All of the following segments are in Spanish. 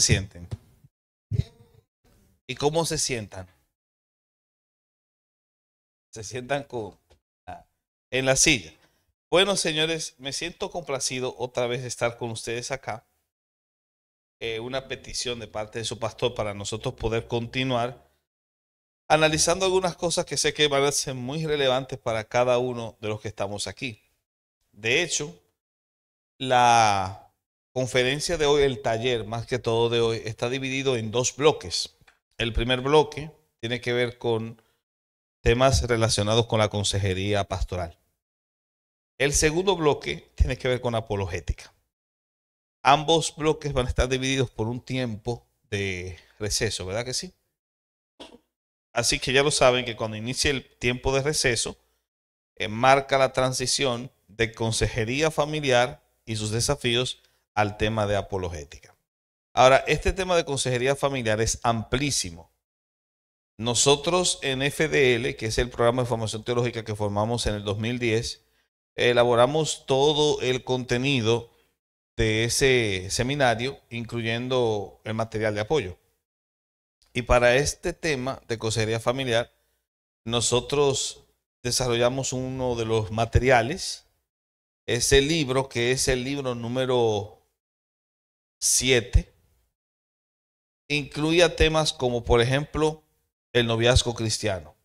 sienten. ¿Y cómo se sientan? Se sientan en la silla. Bueno, señores, me siento complacido otra vez de estar con ustedes acá. Una petición de parte de su pastor para nosotros poder continuar analizando algunas cosas que sé que van a ser muy relevantes para cada uno de los que estamos aquí. De hecho, la conferencia de hoy, el taller más que todo de hoy, está dividido en dos bloques. El primer bloque tiene que ver con temas relacionados con la consejería pastoral. El segundo bloque tiene que ver con apologética. Ambos bloques van a estar divididos por un tiempo de receso, ¿verdad que sí? Así que ya lo saben que cuando inicie el tiempo de receso, marca la transición de consejería familiar y sus desafíos al tema de apologética. Ahora, este tema de consejería familiar es amplísimo. Nosotros en FDL, que es el programa de formación teológica que formamos en el 2010, elaboramos todo el contenido de ese seminario, incluyendo el material de apoyo. Y para este tema de consejería familiar, nosotros desarrollamos uno de los materiales, ese libro que es el libro número 7, incluía temas como, por ejemplo, el noviazgo cristiano.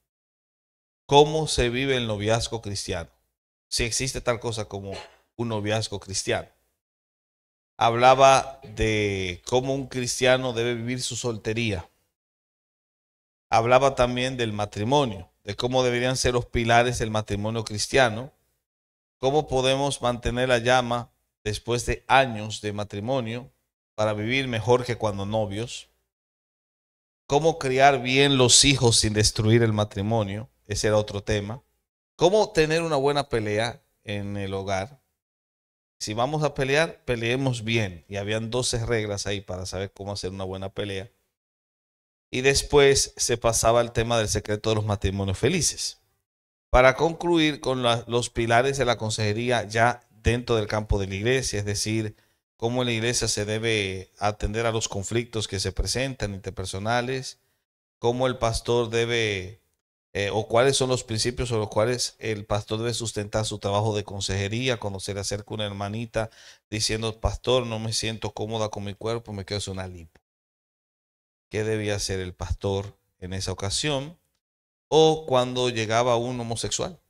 ¿Cómo se vive el noviazgo cristiano? Si existe tal cosa como un noviazgo cristiano. Hablaba de cómo un cristiano debe vivir su soltería. Hablaba también del matrimonio, de cómo deberían ser los pilares del matrimonio cristiano, cómo podemos mantener la llama después de años de matrimonio para vivir mejor que cuando novios, cómo criar bien los hijos sin destruir el matrimonio, ese era otro tema, cómo tener una buena pelea en el hogar. Si vamos a pelear, peleemos bien. Y habían 12 reglas ahí para saber cómo hacer una buena pelea. Y después se pasaba al tema del secreto de los matrimonios felices. Para concluir con los pilares de la consejería ya dentro del campo de la iglesia, es decir, cómo en la iglesia se debe atender a los conflictos que se presentan interpersonales, cómo el pastor debe, o cuáles son los principios sobre los cuales el pastor debe sustentar su trabajo de consejería cuando se le acerca una hermanita diciendo, pastor, no me siento cómoda con mi cuerpo, me quiero hacer una lipo. ¿Qué debía hacer el pastor en esa ocasión? O cuando llegaba un homosexual,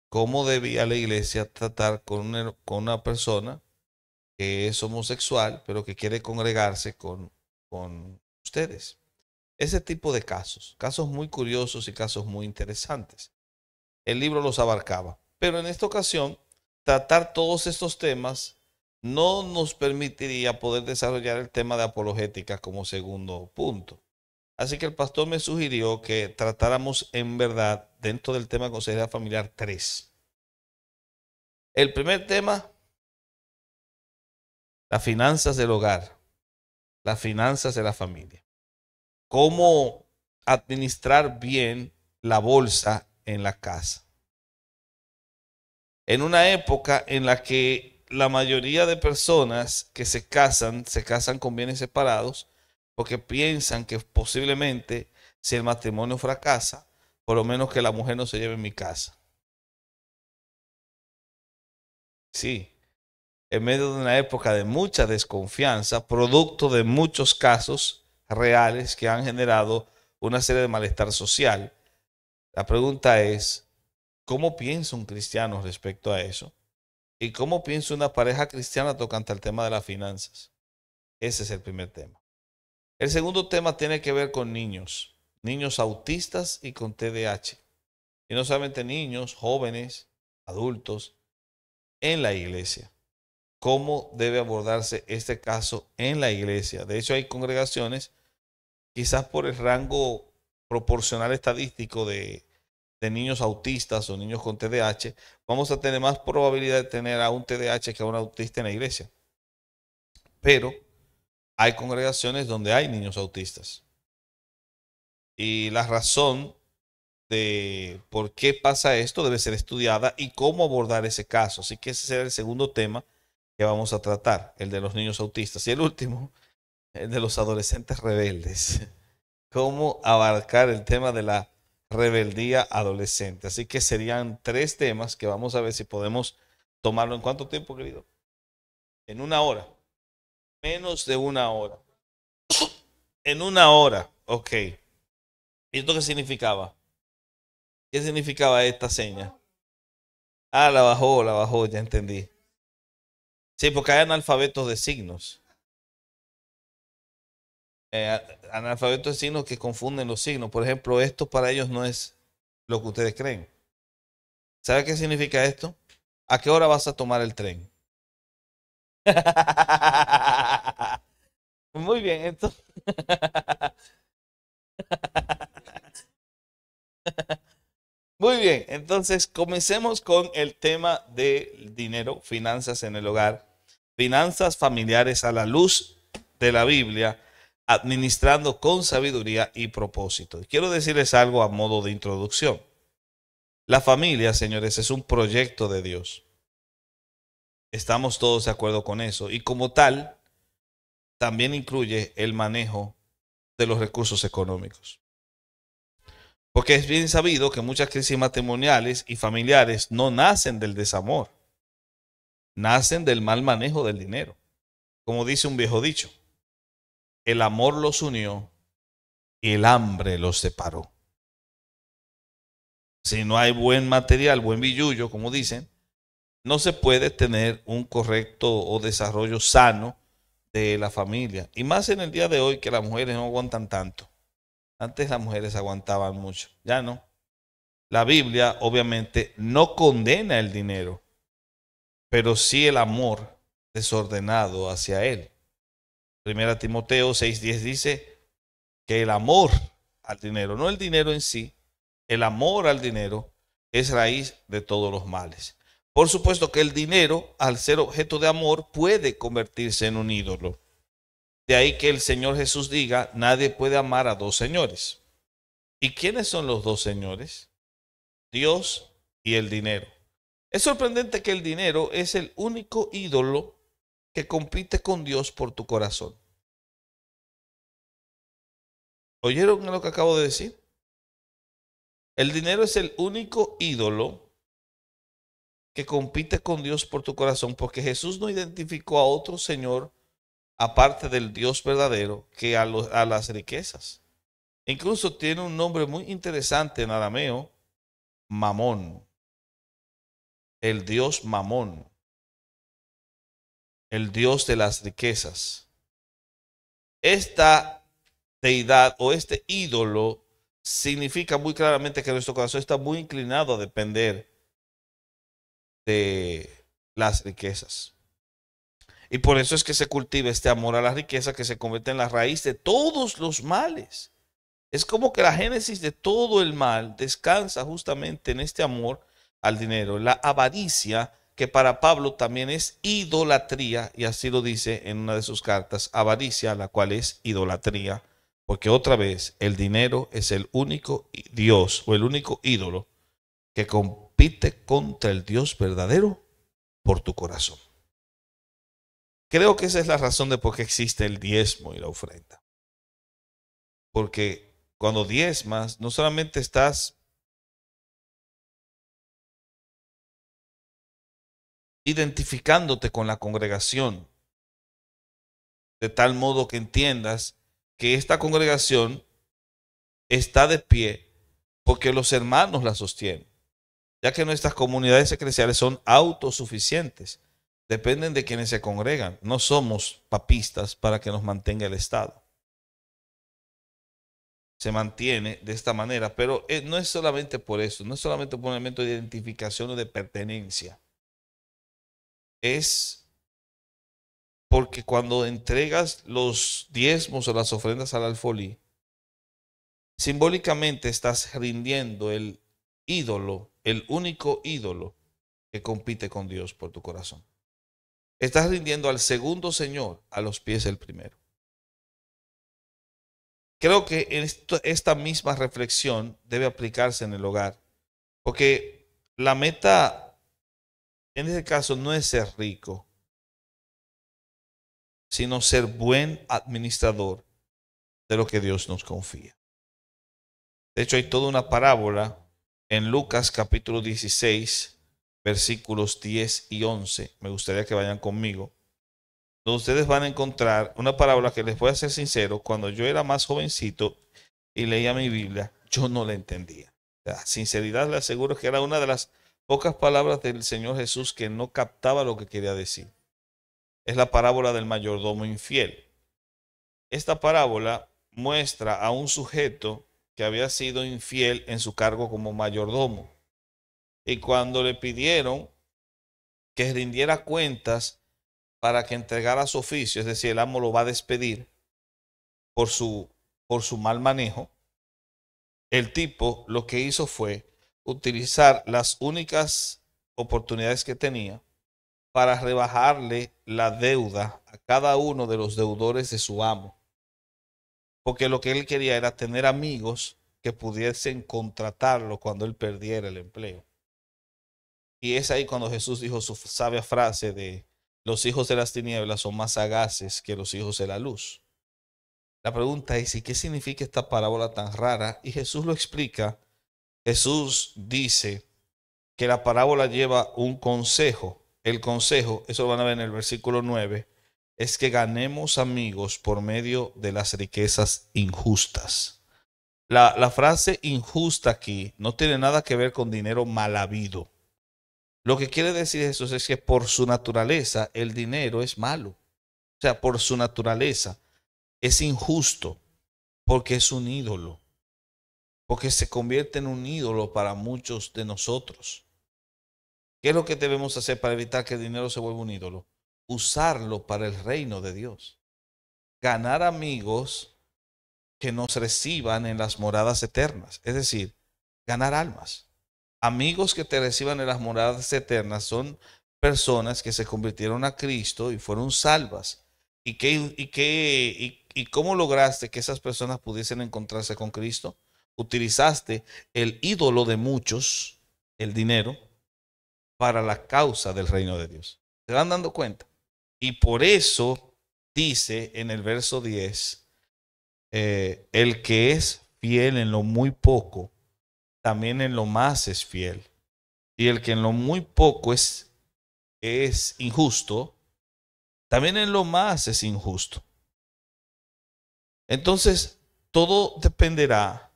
¿cómo debía la iglesia tratar con una persona que es homosexual, pero que quiere congregarse con ustedes? Ese tipo de casos, casos muy curiosos y casos muy interesantes. El libro los abarcaba, pero en esta ocasión, tratar todos estos temas no nos permitiría poder desarrollar el tema de apologética como segundo punto. Así que el pastor me sugirió que tratáramos en verdad dentro del tema de consejería familiar 3. El primer tema, las finanzas del hogar, las finanzas de la familia. Cómo administrar bien la bolsa en la casa. En una época en la que la mayoría de personas que se casan con bienes separados porque piensan que posiblemente si el matrimonio fracasa, por lo menos que la mujer no se lleve en mi casa. Sí, en medio de una época de mucha desconfianza, producto de muchos casos reales que han generado una serie de malestar social. La pregunta es, ¿cómo piensa un cristiano respecto a eso? ¿Y cómo piensa una pareja cristiana tocante al tema de las finanzas? Ese es el primer tema. El segundo tema tiene que ver con niños, niños autistas y con TDAH. Y no solamente niños, jóvenes, adultos, en la iglesia. ¿Cómo debe abordarse este caso en la iglesia? De hecho, hay congregaciones, quizás por el rango proporcional estadístico de niños autistas o niños con TDAH, vamos a tener más probabilidad de tener a un TDAH que a un autista en la iglesia. Pero hay congregaciones donde hay niños autistas. Y la razón de por qué pasa esto debe ser estudiada y cómo abordar ese caso. Así que ese será el segundo tema que vamos a tratar, el de los niños autistas. Y el último, de los adolescentes rebeldes. Cómo abarcar el tema de la rebeldía adolescente. Así que serían 3 temas que vamos a ver si podemos tomarlo. ¿En cuánto tiempo, querido? En 1 hora. Menos de 1 hora. En 1 hora. Ok. ¿Y esto qué significaba? ¿Qué significaba esta seña? Ah, la bajó, ya entendí. Sí, porque hay analfabetos de signos. Analfabetos de signos que confunden los signos. Por ejemplo, esto para ellos no es lo que ustedes creen. ¿Sabe qué significa esto? ¿A qué hora vas a tomar el tren? Muy bien, entonces. Muy bien, entonces comencemos con el tema del dinero, finanzas en el hogar, finanzas familiares a la luz de la Biblia, administrando con sabiduría y propósito. Quiero decirles algo a modo de introducción. La familia, señores, es un proyecto de Dios. Estamos todos de acuerdo con eso. Y como tal, también incluye el manejo de los recursos económicos. Porque es bien sabido que muchas crisis matrimoniales y familiares no nacen del desamor, nacen del mal manejo del dinero. Como dice un viejo dicho, el amor los unió y el hambre los separó. Si no hay buen material, buen billullo, como dicen, no se puede tener un correcto o desarrollo sano de la familia. Y más en el día de hoy que las mujeres no aguantan tanto. Antes las mujeres aguantaban mucho, ya no. La Biblia obviamente no condena el dinero, pero sí el amor desordenado hacia él. Primera Timoteo 6:10 dice que el amor al dinero, no el dinero en sí, el amor al dinero es raíz de todos los males. Por supuesto que el dinero, al ser objeto de amor, puede convertirse en un ídolo. De ahí que el Señor Jesús diga, nadie puede amar a 2 señores. ¿Y quiénes son los 2 señores? Dios y el dinero. Es sorprendente que el dinero es el único ídolo que compite con Dios por tu corazón. ¿Oyeron lo que acabo de decir? El dinero es el único ídolo que compite con Dios por tu corazón, porque Jesús no identificó a otro Señor aparte del Dios verdadero que a las riquezas. Incluso tiene un nombre muy interesante en arameo, Mamón, el Dios Mamón, el Dios de las riquezas. Esta deidad o este ídolo significa muy claramente que nuestro corazón está muy inclinado a depender de las riquezas. Y por eso es que se cultiva este amor a la riqueza que se convierte en la raíz de todos los males. Es como que la génesis de todo el mal descansa justamente en este amor al dinero. La avaricia, que para Pablo también es idolatría, y así lo dice en una de sus cartas, avaricia, la cual es idolatría, porque otra vez el dinero es el único Dios o el único ídolo que compite contra el Dios verdadero por tu corazón. Creo que esa es la razón de por qué existe el diezmo y la ofrenda. Porque cuando diezmas, no solamente estás identificándote con la congregación, de tal modo que entiendas que esta congregación está de pie porque los hermanos la sostienen, ya que nuestras comunidades eclesiales son autosuficientes, dependen de quienes se congregan, no somos papistas para que nos mantenga el Estado. Se mantiene de esta manera, pero no es solamente por eso, no es solamente por un elemento de identificación o de pertenencia, es porque cuando entregas los diezmos o las ofrendas al alfolí, simbólicamente estás rindiendo el ídolo, el único ídolo que compite con Dios por tu corazón. Estás rindiendo al segundo Señor a los pies del primero. Creo que esta misma reflexión debe aplicarse en el hogar, porque la meta en este caso no es ser rico. sino ser buen administrador de lo que Dios nos confía. De hecho, hay toda una parábola en Lucas capítulo 16, versículos 10 y 11. Me gustaría que vayan conmigo. Donde ustedes van a encontrar una parábola que les voy a ser sincero, cuando yo era más jovencito y leía mi Biblia, yo no la entendía. La sinceridad le aseguro que era una de las pocas palabras del Señor Jesús que no captaba lo que quería decir. Es la parábola del mayordomo infiel. Esta parábola muestra a un sujeto que había sido infiel en su cargo como mayordomo. Y cuando le pidieron que rindiera cuentas para que entregara su oficio, es decir, el amo lo va a despedir por su mal manejo, el tipo lo que hizo fue utilizar las únicas oportunidades que tenía para rebajarle la deuda a cada uno de los deudores de su amo. Porque lo que él quería era tener amigos que pudiesen contratarlo cuando él perdiera el empleo. Y es ahí cuando Jesús dijo su sabia frase de: los hijos de las tinieblas son más sagaces que los hijos de la luz. La pregunta es: ¿y qué significa esta parábola tan rara? Y Jesús lo explica. Jesús dice que la parábola lleva un consejo. El consejo, eso lo van a ver en el versículo 9, es que ganemos amigos por medio de las riquezas injustas. La frase injusta aquí no tiene nada que ver con dinero mal habido. Lo que quiere decir eso es que por su naturaleza el dinero es malo. O sea, por su naturaleza es injusto porque es un ídolo. Porque se convierte en un ídolo para muchos de nosotros. ¿Qué es lo que debemos hacer para evitar que el dinero se vuelva un ídolo? Usarlo para el reino de Dios. Ganar amigos que nos reciban en las moradas eternas. Es decir, ganar almas. Amigos que te reciban en las moradas eternas son personas que se convirtieron a Cristo y fueron salvas. ¿Y cómo lograste que esas personas pudiesen encontrarse con Cristo? Utilizaste el ídolo de muchos, el dinero, para la causa del reino de Dios. ¿Se van dando cuenta? Y por eso dice en el verso 10, el que es fiel en lo muy poco, también en lo más es fiel. Y el que en lo muy poco es injusto, también en lo más es injusto. Entonces, todo dependerá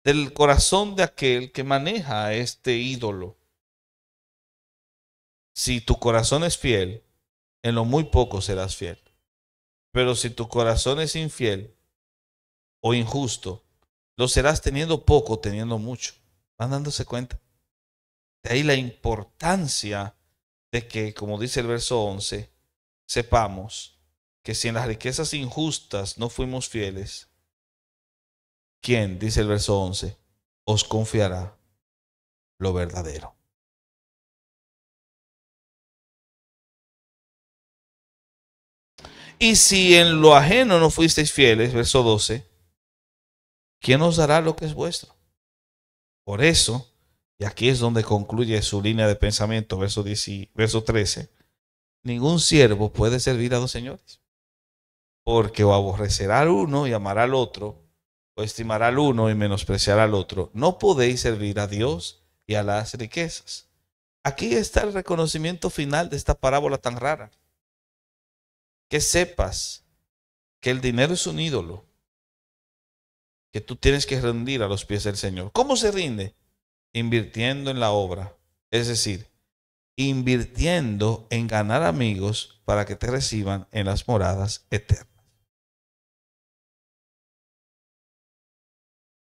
del corazón de aquel que maneja este ídolo. Si tu corazón es fiel, en lo muy poco serás fiel. Pero si tu corazón es infiel o injusto, lo serás teniendo poco, teniendo mucho. ¿Van dándose cuenta? De ahí la importancia de que, como dice el verso 11, sepamos que si en las riquezas injustas no fuimos fieles, ¿quién, dice el verso 11, os confiará lo verdadero? Y si en lo ajeno no fuisteis fieles, verso 12, ¿quién os dará lo que es vuestro? Por eso, y aquí es donde concluye su línea de pensamiento, verso 13, ningún siervo puede servir a dos señores, porque o aborrecerá al uno y amará al otro, o estimará al uno y menospreciará al otro. No podéis servir a Dios y a las riquezas. Aquí está el reconocimiento final de esta parábola tan rara. Que sepas que el dinero es un ídolo que tú tienes que rendir a los pies del Señor. ¿Cómo se rinde? Invirtiendo en la obra. Es decir, invirtiendo en ganar amigos para que te reciban en las moradas eternas.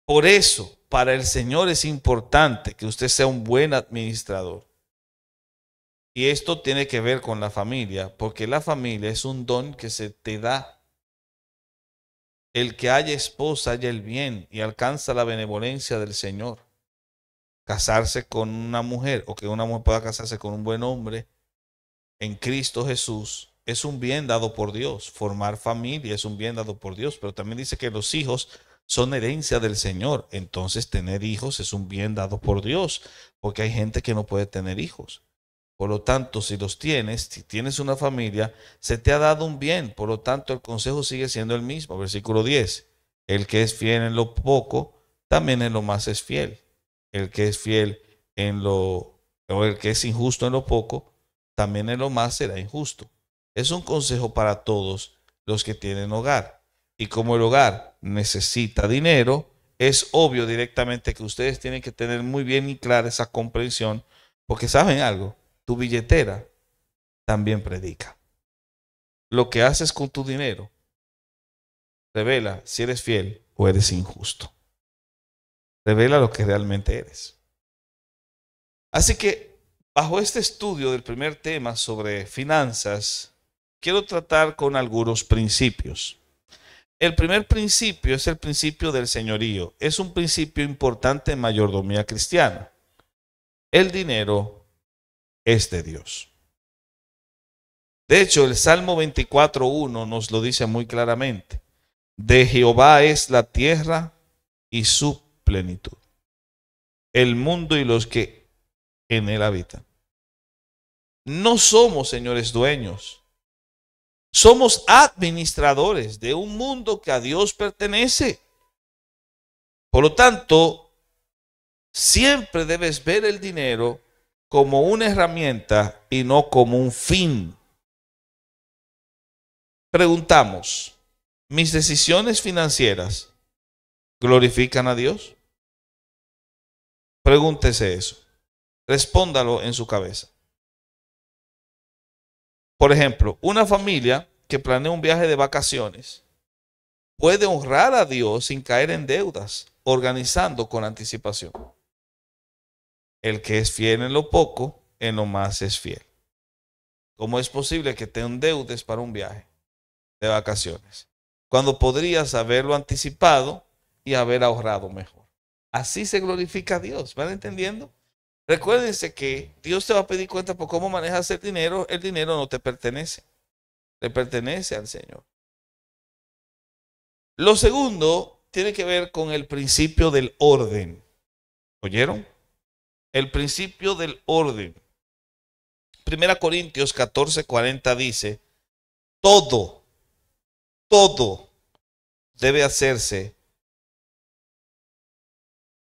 Por eso, para el Señor es importante que usted sea un buen administrador. Y esto tiene que ver con la familia, porque la familia es un don que se te da. El que haya esposa haya el bien y alcanza la benevolencia del Señor. Casarse con una mujer o que una mujer pueda casarse con un buen hombre en Cristo Jesús es un bien dado por Dios. Formar familia es un bien dado por Dios, pero también dice que los hijos son herencia del Señor. Entonces tener hijos es un bien dado por Dios, porque hay gente que no puede tener hijos. Por lo tanto, si los tienes, si tienes una familia, se te ha dado un bien. Por lo tanto, el consejo sigue siendo el mismo. Versículo 10. El que es fiel en lo poco, también en lo más es fiel. El que es fiel o el que es injusto en lo poco, también en lo más será injusto. Es un consejo para todos los que tienen hogar. Y como el hogar necesita dinero, es obvio directamente que ustedes tienen que tener muy bien y clara esa comprensión, porque saben algo, tu billetera también predica. Lo que haces con tu dinero revela si eres fiel o eres injusto. Revela lo que realmente eres. Así que, bajo este estudio del primer tema sobre finanzas, quiero tratar con algunos principios. El primer principio es el principio del señorío. Es un principio importante en mayordomía cristiana. El dinero es de Dios. De hecho, el Salmo 24:1 nos lo dice muy claramente. De Jehová es la tierra y su plenitud, el mundo y los que en él habitan. No somos, señores, dueños. Somos administradores de un mundo que a Dios pertenece. Por lo tanto, siempre debes ver el dinero como una herramienta y no como un fin. Preguntamos, ¿mis decisiones financieras glorifican a Dios? Pregúntese eso. Respóndalo en su cabeza. Por ejemplo, una familia que planea un viaje de vacaciones puede honrar a Dios sin caer en deudas, organizando con anticipación. El que es fiel en lo poco, en lo más es fiel. ¿Cómo es posible que te endeudes para un viaje de vacaciones cuando podrías haberlo anticipado y haber ahorrado mejor? Así se glorifica a Dios. ¿Van entendiendo? Recuérdense que Dios te va a pedir cuenta por cómo manejas el dinero. El dinero no te pertenece, le pertenece al Señor. Lo segundo tiene que ver con el principio del orden. ¿Oyeron? El principio del orden. 1 Corintios 14:40 dice, todo debe hacerse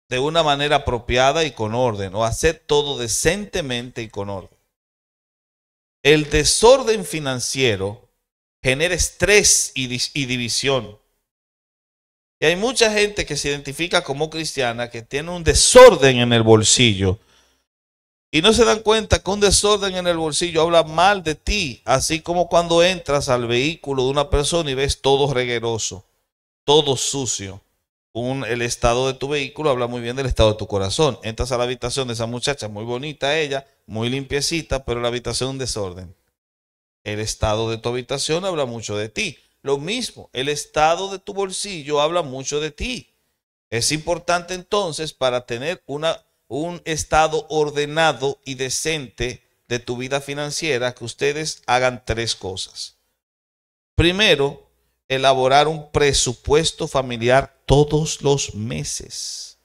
de una manera apropiada y con orden, o hacer todo decentemente y con orden. El desorden financiero genera estrés y división. Y hay mucha gente que se identifica como cristiana que tiene un desorden en el bolsillo. Y no se dan cuenta que un desorden en el bolsillo habla mal de ti, así como cuando entras al vehículo de una persona y ves todo regueroso, todo sucio. El estado de tu vehículo habla muy bien del estado de tu corazón. Entras a la habitación de esa muchacha, muy bonita ella, muy limpiecita, pero la habitación es un desorden. El estado de tu habitación habla mucho de ti. Lo mismo, el estado de tu bolsillo habla mucho de ti. Es importante entonces, para tener un estado ordenado y decente de tu vida financiera, que ustedes hagan tres cosas. Primero, elaborar un presupuesto familiar todos los meses.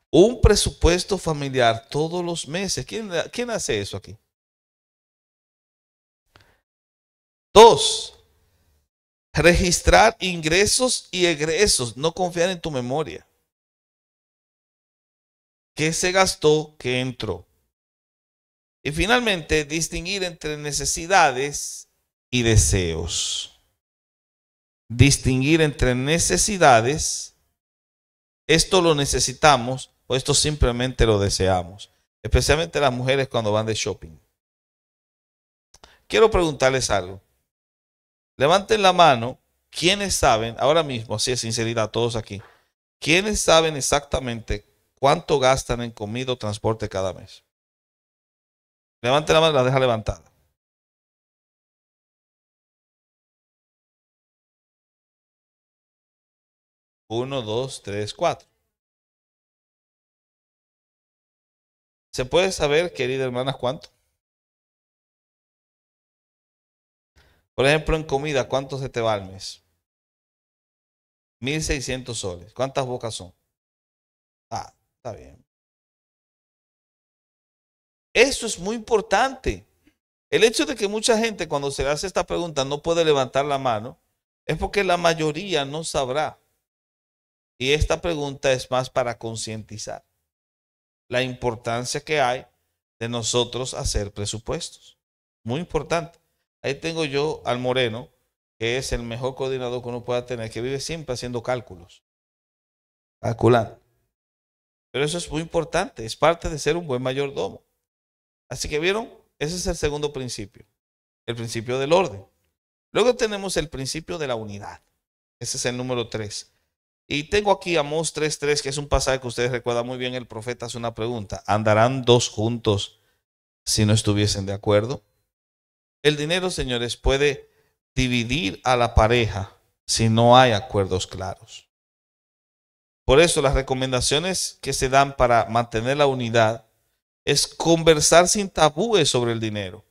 Un presupuesto familiar todos los meses. ¿Quién hace eso aquí? Dos, registrar ingresos y egresos. No confiar en tu memoria. ¿Qué se gastó? ¿Qué entró? Y finalmente, distinguir entre necesidades y deseos. Distinguir entre necesidades, esto lo necesitamos o esto simplemente lo deseamos. Especialmente las mujeres cuando van de shopping. Quiero preguntarles algo. Levanten la mano, ¿quiénes saben, ahora mismo, así de sinceridad, todos aquí, quiénes saben exactamente cuánto gastan en comida o transporte cada mes? Levanten la mano y la deja levantada. Uno, dos, tres, cuatro. ¿Se puede saber, querida hermana, cuánto? Por ejemplo, en comida, ¿cuánto se te va al mes? 1.600 soles. ¿Cuántas bocas son? Ah, está bien. Eso es muy importante. El hecho de que mucha gente cuando se hace esta pregunta no puede levantar la mano es porque la mayoría no sabrá. Y esta pregunta es más para concientizar la importancia que hay de nosotros hacer presupuestos. Muy importante. Ahí tengo yo al Moreno, que es el mejor coordinador que uno pueda tener, que vive siempre haciendo cálculos, calculando. Pero eso es muy importante, es parte de ser un buen mayordomo. Así que vieron, ese es el segundo principio, el principio del orden. Luego tenemos el principio de la unidad. Ese es el número 3. Y tengo aquí Amós 3:3, que es un pasaje que ustedes recuerdan muy bien. El profeta hace una pregunta: ¿andarán dos juntos si no estuviesen de acuerdo? El dinero, señores, puede dividir a la pareja si no hay acuerdos claros. Por eso las recomendaciones que se dan para mantener la unidad es conversar sin tabúes sobre el dinero,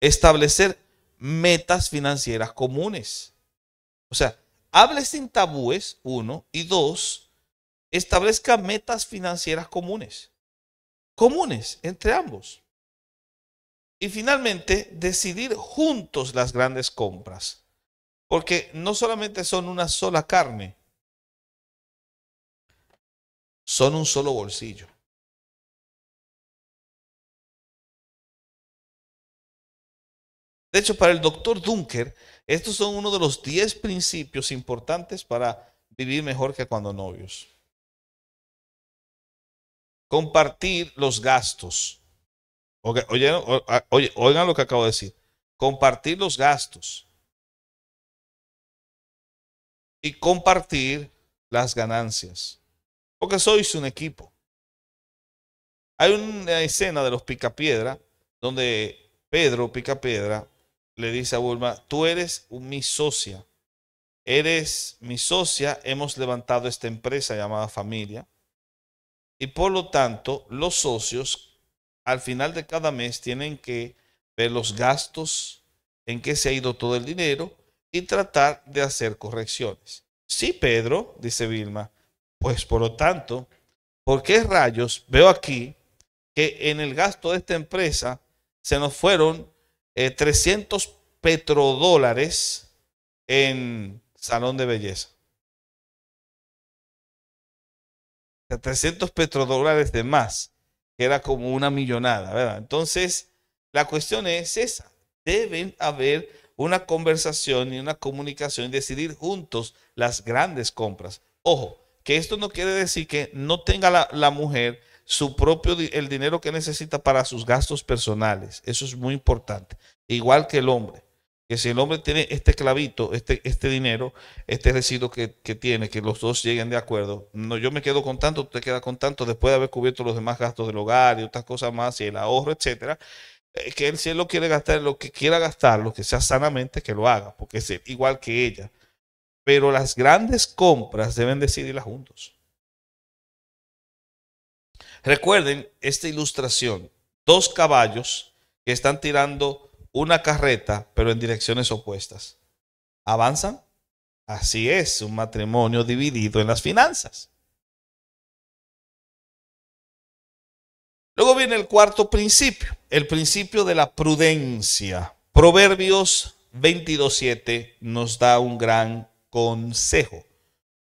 establecer metas financieras comunes. O sea, hable sin tabúes, uno, y dos, establezca metas financieras comunes, comunes entre ambos. Y finalmente, decidir juntos las grandes compras, porque no solamente son una sola carne, son un solo bolsillo. De hecho, para el doctor Dunker, estos son uno de los 10 principios importantes para vivir mejor que cuando novios. Compartir los gastos. Oigan lo que acabo de decir. Compartir los gastos y compartir las ganancias. Porque sois un equipo. Hay una escena de los Picapiedra donde Pedro Picapiedra le dice a Bulma: tú eres mi socia. Eres mi socia, hemos levantado esta empresa llamada familia y por lo tanto los socios al final de cada mes tienen que ver los gastos, en qué se ha ido todo el dinero y tratar de hacer correcciones. Sí, Pedro, dice Vilma, pues por lo tanto, ¿por qué rayos veo aquí que en el gasto de esta empresa se nos fueron 300 petrodólares en salón de belleza? 300 petrodólares de más, que era como una millonada, ¿verdad? Entonces, la cuestión es esa. Deben haber una conversación y una comunicación y decidir juntos las grandes compras. Ojo, que esto no quiere decir que no tenga la mujer su propio, el dinero que necesita para sus gastos personales. Eso es muy importante. Igual que el hombre. Que si el hombre tiene este clavito, este dinero, este residuo que tiene, que los dos lleguen de acuerdo. No, yo me quedo con tanto, tú te quedas con tanto, después de haber cubierto los demás gastos del hogar y otras cosas más, y el ahorro, etcétera. Que él, si él lo quiere gastar, lo que quiera gastar, lo que sea sanamente, que lo haga, porque es igual que ella. Pero las grandes compras deben decidirlas juntos. Recuerden esta ilustración: dos caballos que están tirando una carreta, pero en direcciones opuestas. ¿Avanzan? Así es un matrimonio dividido en las finanzas. Luego viene el cuarto principio, el principio de la prudencia. Proverbios 22:7 nos da un gran consejo.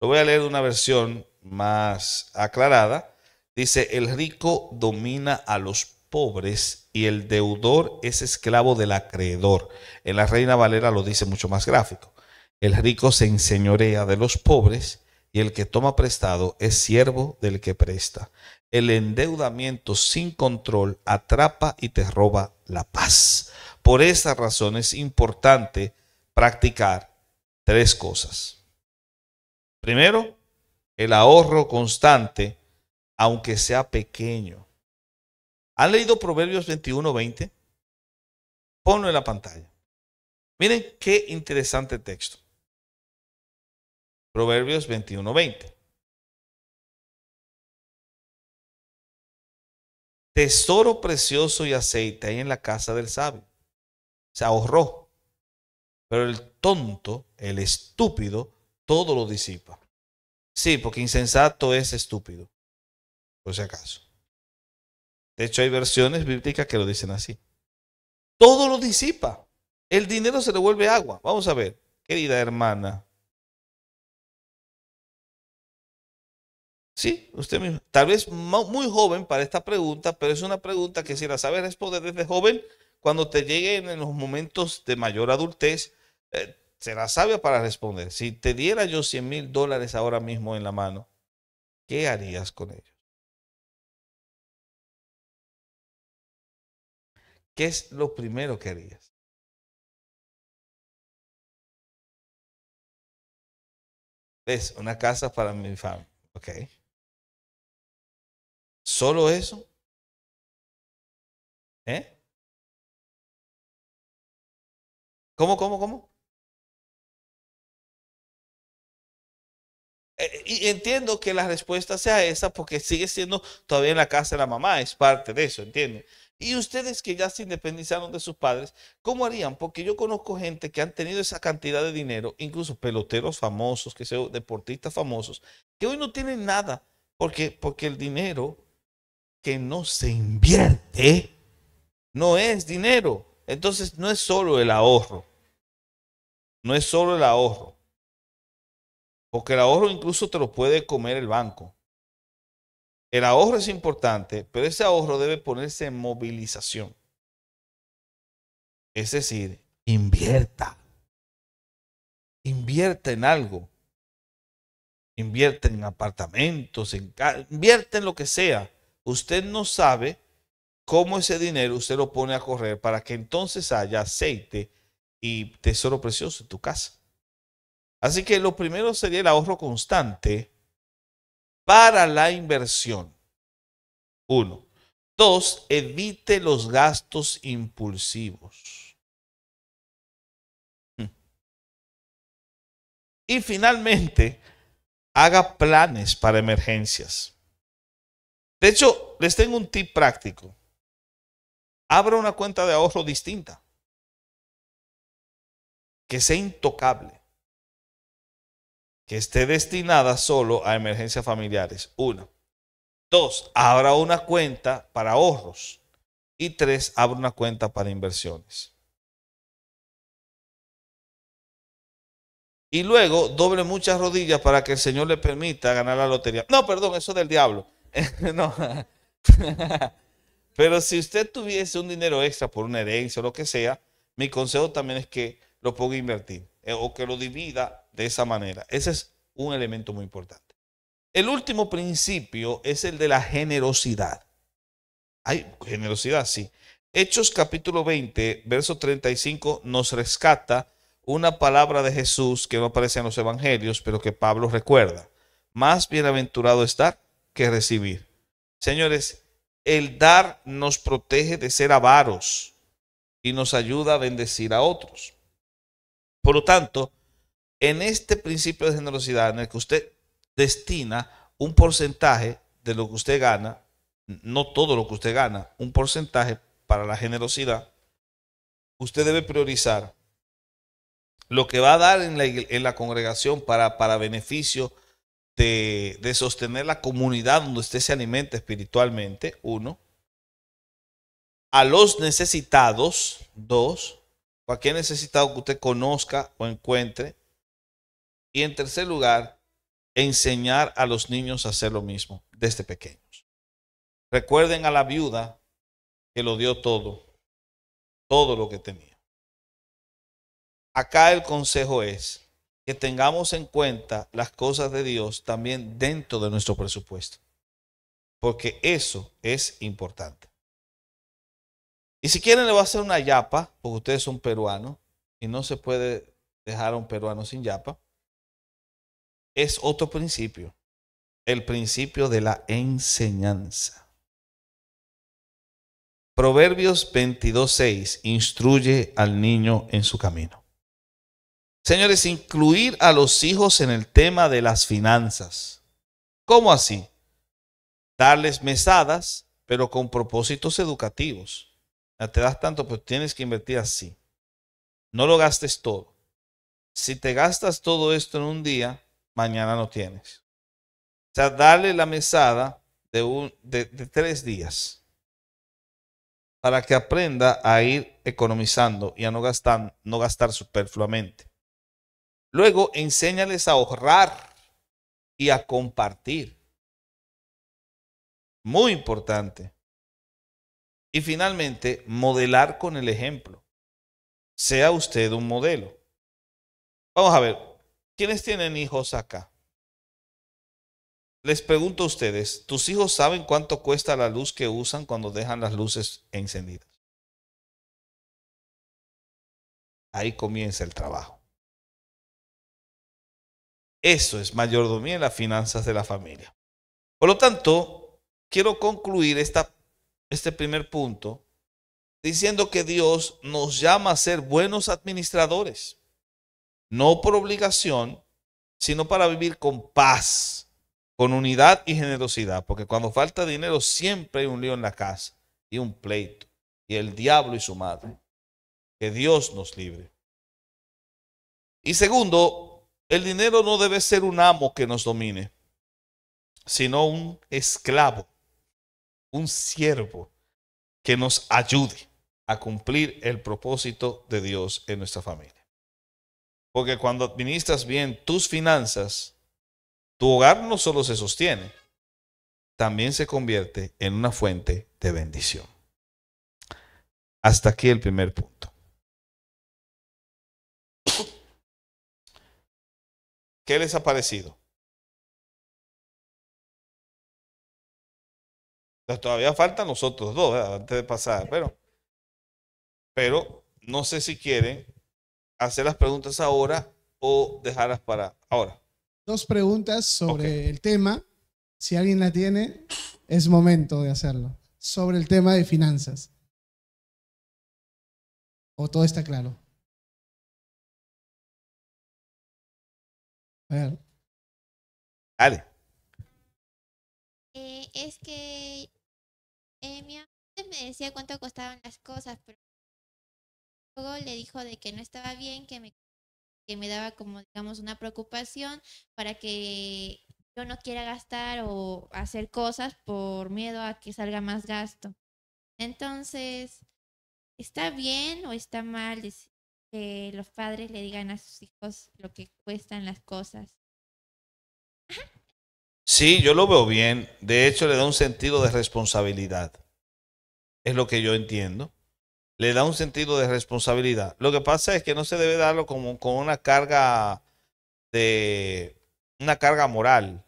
Lo voy a leer de una versión más aclarada. Dice: el rico domina a los pobres y el deudor es esclavo del acreedor. En la Reina Valera lo dice mucho más gráfico. El rico se enseñorea de los pobres y el que toma prestado es siervo del que presta. El endeudamiento sin control atrapa y te roba la paz. Por esa razón es importante practicar tres cosas. Primero, el ahorro constante, aunque sea pequeño. ¿Han leído Proverbios 21:20? Ponlo en la pantalla. Miren qué interesante texto. Proverbios 21:20. Tesoro precioso y aceite hay en la casa del sabio. Se ahorró, pero el tonto, el estúpido, todo lo disipa. Sí, porque insensato es estúpido, por si acaso. De hecho, hay versiones bíblicas que lo dicen así. Todo lo disipa. El dinero se le vuelve agua. Vamos a ver, querida hermana. Sí, usted mismo. Tal vez muy joven para esta pregunta, pero es una pregunta que si la sabes responder desde joven, cuando te lleguen en los momentos de mayor adultez, será sabia para responder. Si te diera yo $100,000 ahora mismo en la mano, ¿qué harías con ellos? ¿Qué es lo primero que harías? ¿Ves? Una casa para mi familia. Ok. ¿Solo eso? ¿Eh? ¿Cómo? Y entiendo que la respuesta sea esa porque sigue siendo todavía en la casa de la mamá, es parte de eso, ¿entiende? Y ustedes que ya se independizaron de sus padres, ¿cómo harían? Porque yo conozco gente que han tenido esa cantidad de dinero, incluso peloteros famosos, que sean deportistas famosos, que hoy no tienen nada, porque el dinero que no se invierte no es dinero. Entonces no es solo el ahorro, no es solo el ahorro, porque el ahorro incluso te lo puede comer el banco. El ahorro es importante, pero ese ahorro debe ponerse en movilización. Es decir, invierta en algo, invierte en apartamentos, invierte en lo que sea. Usted no sabe cómo ese dinero usted lo pone a correr para que entonces haya aceite y tesoro precioso en tu casa. Así que lo primero sería el ahorro constante para la inversión. Uno. Dos, evite los gastos impulsivos. Y finalmente, haga planes para emergencias. De hecho, les tengo un tip práctico. Abra una cuenta de ahorro distinta, que sea intocable, que esté destinada solo a emergencias familiares. Una. Dos, abra una cuenta para ahorros. Y tres, abra una cuenta para inversiones. Y luego doble muchas rodillas para que el Señor le permita ganar la lotería. No, perdón, eso es del diablo. No. Pero si usted tuviese un dinero extra por una herencia o lo que sea, mi consejo también es que lo ponga a invertir o que lo divida de esa manera. Ese es un elemento muy importante. El último principio es el de la generosidad. Hay generosidad, sí. Hechos capítulo 20, verso 35 nos rescata una palabra de Jesús que no aparece en los evangelios, pero que Pablo recuerda. Más bienaventurado es dar que recibir. Señores, el dar nos protege de ser avaros y nos ayuda a bendecir a otros. Por lo tanto, en este principio de generosidad en el que usted destina un porcentaje de lo que usted gana, no todo lo que usted gana, un porcentaje para la generosidad, usted debe priorizar lo que va a dar en la congregación para beneficio de sostener la comunidad donde usted se alimenta espiritualmente, uno, a los necesitados, dos, cualquier necesitado que usted conozca o encuentre, y en tercer lugar, enseñar a los niños a hacer lo mismo desde pequeños. Recuerden a la viuda que lo dio todo, todo lo que tenía. Acá el consejo es que tengamos en cuenta las cosas de Dios también dentro de nuestro presupuesto, porque eso es importante. Y si quieren le voy a hacer una yapa, porque ustedes son peruanos y no se puede dejar a un peruano sin yapa. Es otro principio, el principio de la enseñanza. Proverbios 22:6 instruye al niño en su camino. Señores, incluir a los hijos en el tema de las finanzas. ¿Cómo así? Darles mesadas, pero con propósitos educativos. Te das tanto, pues tienes que invertir así. No lo gastes todo. Si te gastas todo esto en un día, mañana no tienes. O sea, darle la mesada de 3 días. para que aprenda a ir economizando y a no gastar superfluamente. Luego, enséñales a ahorrar y a compartir. Muy importante. Y finalmente, modelar con el ejemplo. Sea usted un modelo. Vamos a ver, ¿quiénes tienen hijos acá? Les pregunto a ustedes, ¿tus hijos saben cuánto cuesta la luz que usan cuando dejan las luces encendidas? Ahí comienza el trabajo. Eso es mayordomía en las finanzas de la familia. Por lo tanto, quiero concluir este primer punto diciendo que Dios nos llama a ser buenos administradores, no por obligación, sino para vivir con paz, con unidad y generosidad, porque cuando falta dinero siempre hay un lío en la casa y un pleito, y el diablo y su madre. Que Dios nos libre. Y segundo, el dinero no debe ser un amo que nos domine, sino un esclavo, un siervo que nos ayude a cumplir el propósito de Dios en nuestra familia. Porque cuando administras bien tus finanzas, tu hogar no solo se sostiene, también se convierte en una fuente de bendición. Hasta aquí el primer punto. ¿Qué les ha parecido? Todavía faltan los otros dos, ¿verdad? Antes de pasar, pero no sé si quieren hacer las preguntas ahora o dejarlas para ahora. Dos preguntas sobre el tema. Si alguien la tiene, es momento de hacerlo. Sobre el tema de finanzas. ¿O todo está claro? A ver. Dale. Es que mi mamá me decía cuánto costaban las cosas, pero luego le dijo de que no estaba bien, que me daba como, digamos, una preocupación para que yo no quiera gastar o hacer cosas por miedo a que salga más gasto. Entonces, ¿está bien o está mal que los padres le digan a sus hijos lo que cuestan las cosas? Sí, yo lo veo bien. De hecho, le da un sentido de responsabilidad. Es lo que yo entiendo. Le da un sentido de responsabilidad. Lo que pasa es que no se debe darlo como con una carga moral.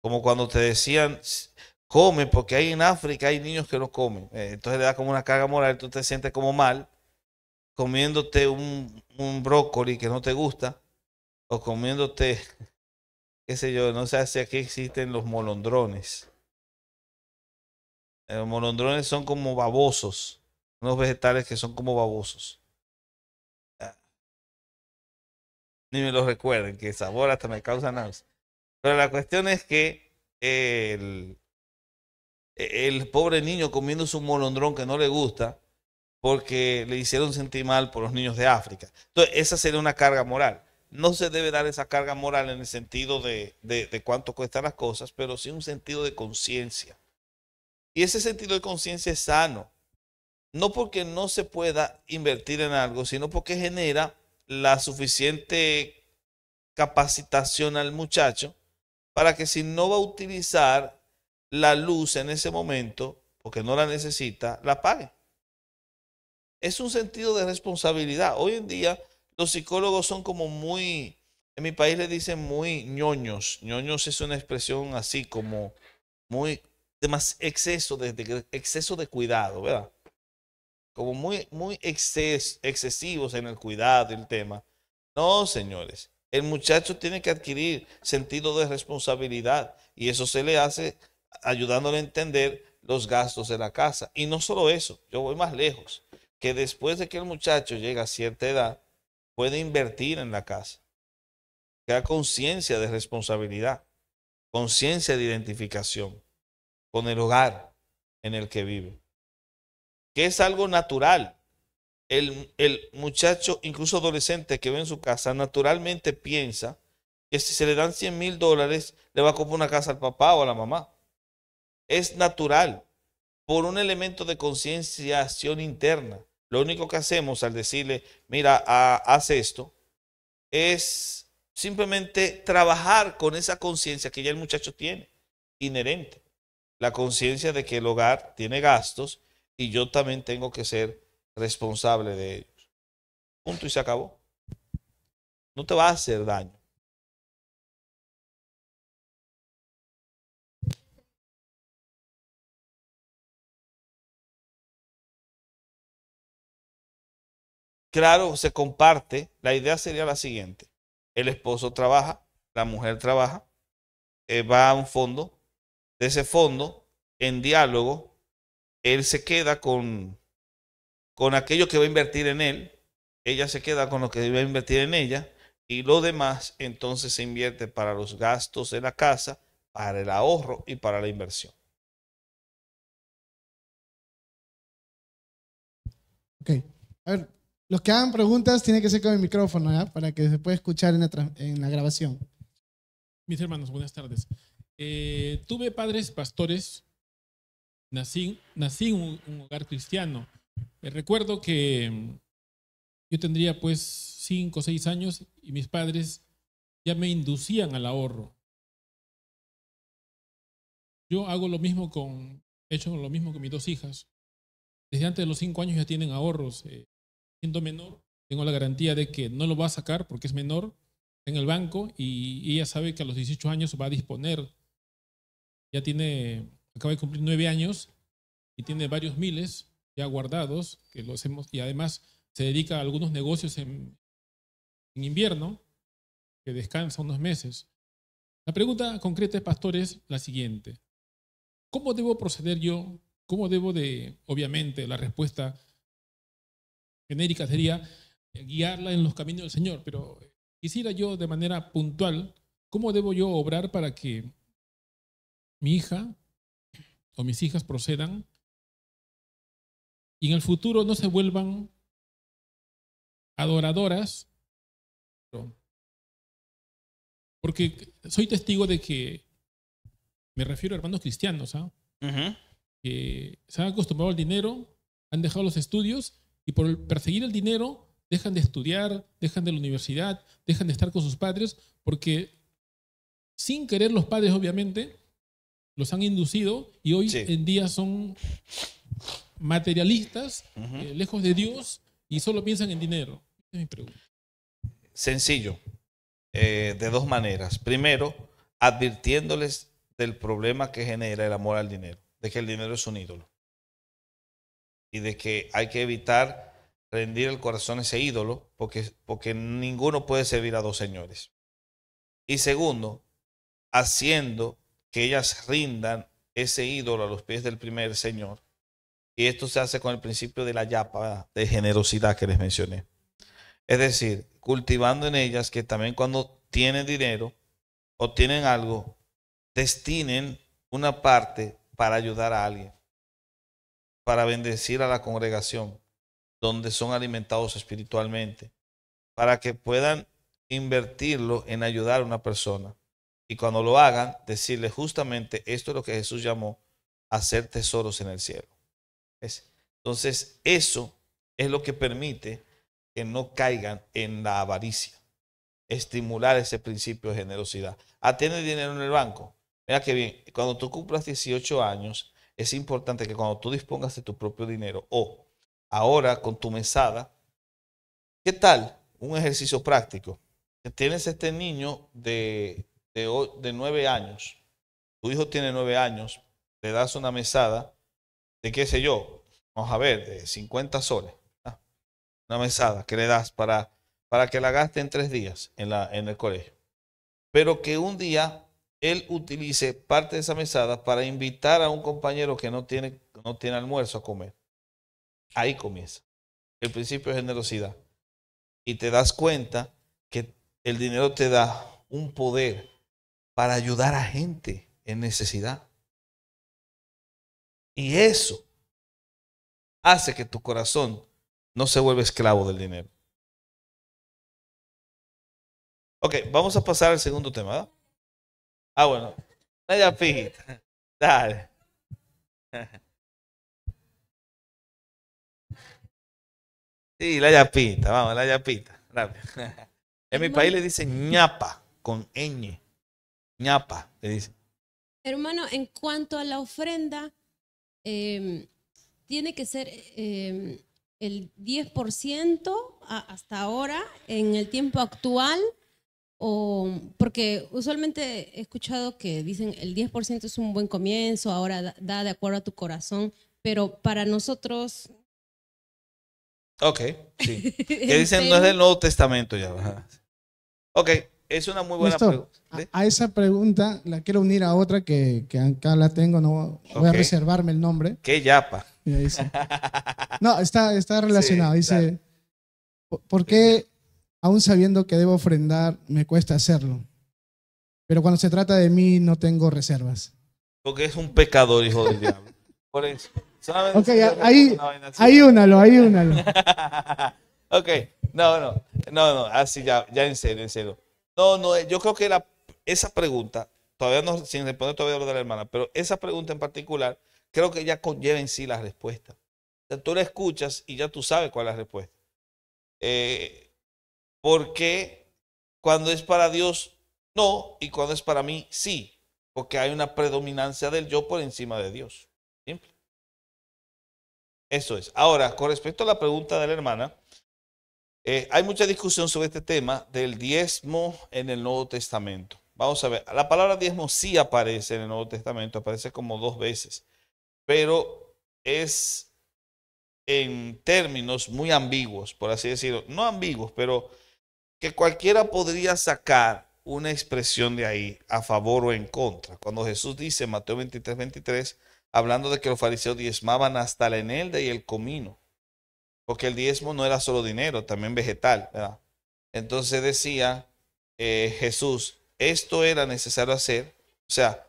Como cuando te decían, come, porque hay en África hay niños que no comen. Entonces le da como una carga moral, tú te sientes como mal comiéndote un brócoli que no te gusta o comiéndote, qué sé yo, no sé si aquí existen los molondrones. Los molondrones son como babosos, unos vegetales que son como babosos. Ni me lo recuerden, que el sabor hasta me causa náusea. Pero la cuestión es que el pobre niño comiendo su molondrón que no le gusta porque le hicieron sentir mal por los niños de África. Entonces, esa sería una carga moral. No se debe dar esa carga moral en el sentido de cuánto cuestan las cosas, pero sí un sentido de conciencia. Y ese sentido de conciencia es sano. No porque no se pueda invertir en algo, sino porque genera la suficiente capacitación al muchacho para que si no va a utilizar la luz en ese momento, porque no la necesita, la pague. Es un sentido de responsabilidad. Hoy en día los psicólogos son como muy, en mi país le dicen muy ñoños. Ñoños es una expresión así como muy, de más exceso de cuidado, ¿verdad? Como muy excesivos en el cuidado del tema. No, señores. El muchacho tiene que adquirir sentido de responsabilidad y eso se le hace ayudándole a entender los gastos de la casa. Y no solo eso, yo voy más lejos, que después de que el muchacho llega a cierta edad, puede invertir en la casa. Crea conciencia de responsabilidad, conciencia de identificación con el hogar en el que vive, que es algo natural. El muchacho, incluso adolescente que ve en su casa, naturalmente piensa que si se le dan $100,000, le va a comprar una casa al papá o a la mamá. Es natural. por un elemento de concienciación interna. Lo único que hacemos al decirle, mira, haz esto, es simplemente trabajar con esa conciencia que ya el muchacho tiene, inherente. La conciencia de que el hogar tiene gastos y yo también tengo que ser responsable de ellos. Punto y se acabó. No te va a hacer daño. Claro, se comparte. La idea sería la siguiente. El esposo trabaja, la mujer trabaja, va a un fondo. De ese fondo, en diálogo, él se queda con aquello que va a invertir en él, ella se queda con lo que va a invertir en ella, y lo demás entonces se invierte para los gastos de la casa, para el ahorro y para la inversión. Ok. A ver, los que hagan preguntas tienen que ser con el micrófono, ¿ya? Para que se pueda escuchar en la grabación. Mis hermanos, buenas tardes. Tuve padres pastores, nací en un hogar cristiano. Recuerdo que yo tendría pues 5 o 6 años y mis padres ya me inducían al ahorro. Yo hago lo mismo he hecho lo mismo con mis 2 hijas. Desde antes de los 5 años ya tienen ahorros. Siendo menor, tengo la garantía de que no lo va a sacar porque es menor en el banco y ella sabe que a los 18 años va a disponer. Ya acaba de cumplir 9 años y tiene varios miles ya guardados que los hemos, y además se dedica a algunos negocios en invierno que descansa unos meses. La pregunta concreta, pastor, es la siguiente. ¿Cómo debo proceder yo? ¿Cómo debo obviamente, la respuesta genérica sería guiarla en los caminos del Señor, pero quisiera yo de manera puntual, ¿cómo debo yo obrar para que mi hija o mis hijas procedan y en el futuro no se vuelvan adoradoras? Porque soy testigo de que, me refiero a hermanos cristianos, que se han acostumbrado al dinero, han dejado los estudios y por perseguir el dinero dejan de estudiar, dejan de la universidad, dejan de estar con sus padres, porque sin querer los padres obviamente los han inducido y hoy en día son materialistas, lejos de Dios y solo piensan en dinero. Esa es mi pregunta. Sencillo, de 2 maneras. Primero, advirtiéndoles del problema que genera el amor al dinero, de que el dinero es un ídolo y de que hay que evitar rendir el corazón a ese ídolo porque ninguno puede servir a 2 señores. Y segundo, haciendo que ellas rindan ese ídolo a los pies del primer señor. Y esto se hace con el principio de la yapa, de generosidad que les mencioné. Es decir, cultivando en ellas que también cuando tienen dinero o tienen algo, destinen una parte para ayudar a alguien, para bendecir a la congregación, donde son alimentados espiritualmente, para que puedan invertirlo en ayudar a una persona. Y cuando lo hagan, decirle justamente esto es lo que Jesús llamó a hacer tesoros en el cielo. Entonces, eso es lo que permite que no caigan en la avaricia. Estimular ese principio de generosidad. ¿Tienes dinero en el banco? Mira que bien, cuando tú cumplas 18 años, es importante que cuando tú dispongas de tu propio dinero o ahora con tu mesada, ¿qué tal? Un ejercicio práctico. Tienes este niño de 9 años, tu hijo tiene 9 años, le das una mesada de qué sé yo, vamos a ver, de 50 soles, una mesada que le das para que la gaste en 3 días en el colegio, pero que un día él utilice parte de esa mesada para invitar a un compañero que no tiene almuerzo a comer. Ahí comienza el principio de generosidad y te das cuenta que el dinero te da un poder para ayudar a gente en necesidad. Y eso hace que tu corazón no se vuelva esclavo del dinero. Ok, vamos a pasar al segundo tema, ¿verdad? Bueno, ya fíjate. Dale. Sí, la yapita, vamos, la yapita. Rápido. En mi país Hermano, le dicen ñapa, con ñ. ñapa, le dicen. hermano, en cuanto a la ofrenda, tiene que ser el 10% hasta ahora, en el tiempo actual, o porque usualmente he escuchado que dicen el 10% es un buen comienzo, ahora da de acuerdo a tu corazón, pero para nosotros Ok, sí. Que en dicen no es del Perú, Nuevo Testamento ya. Ajá. Ok, es una muy buena Néstor, pregunta. a esa pregunta la quiero unir a otra que acá la tengo, no voy a Ok. reservarme el nombre. ¿Qué yapa? Mira, dice, no, está relacionado. Sí, dale. Dice, ¿por qué, aún sabiendo que debo ofrendar, me cuesta hacerlo? Pero cuando se trata de mí, no tengo reservas. Porque es un pecador, hijo del diablo. Por eso. ¿Saben? Ok, Si yo respondo ahí, una vaina así. ahí únalo, ahí únalo. Ok, no, así ya en serio, en serio. No, yo creo que esa pregunta, todavía no, sin responder todavía lo de la hermana, pero esa pregunta en particular, creo que ya conlleva en sí la respuesta. O sea, tú la escuchas y ya tú sabes cuál es la respuesta. Porque cuando es para Dios, no, y cuando es para mí, sí. Porque hay una predominancia del yo por encima de Dios. Simple. Eso es. Ahora, con respecto a la pregunta de la hermana, hay mucha discusión sobre este tema del diezmo en el Nuevo Testamento. Vamos a ver, la palabra diezmo sí aparece en el Nuevo Testamento, aparece como 2 veces, pero es en términos muy ambiguos, por así decirlo. No ambiguos, pero que cualquiera podría sacar una expresión de ahí a favor o en contra. Cuando Jesús dice en Mateo 23, hablando de que los fariseos diezmaban hasta la enelda y el comino, porque el diezmo no era solo dinero, también vegetal, ¿verdad? Entonces decía Jesús, esto era necesario hacer, o sea,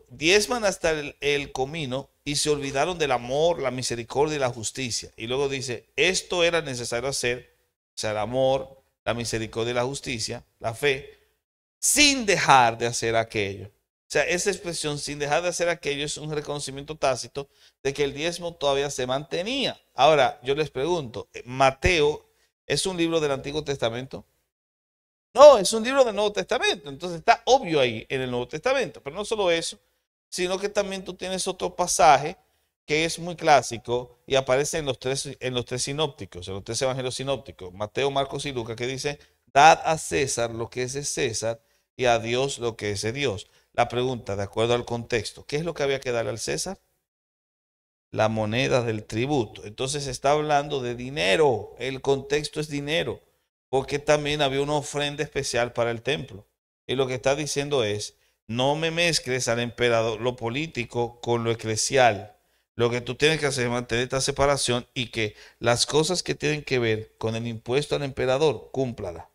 diezman hasta el comino y se olvidaron del amor, la misericordia y la justicia. Y luego dice, esto era necesario hacer, o sea, el amor, la misericordia y la justicia, la fe, sin dejar de hacer aquello. O sea, esa expresión sin dejar de hacer aquello es un reconocimiento tácito de que el diezmo todavía se mantenía. Ahora, yo les pregunto, ¿Mateo es un libro del Antiguo Testamento? No, es un libro del Nuevo Testamento. Entonces está obvio ahí en el Nuevo Testamento. Pero no solo eso, sino que también tú tienes otro pasaje que es muy clásico y aparece en los tres sinópticos, en los tres evangelios sinópticos, Mateo, Marcos y Lucas, que dice, dad a César lo que es de César y a Dios lo que es de Dios. La pregunta, de acuerdo al contexto, ¿qué es lo que había que darle al César? La moneda del tributo. Entonces está hablando de dinero. El contexto es dinero, porque también había una ofrenda especial para el templo. Y lo que está diciendo es, no me mezcles al emperador lo político con lo eclesial. Lo que tú tienes que hacer es mantener esta separación y que las cosas que tienen que ver con el impuesto al emperador, cúmplalas.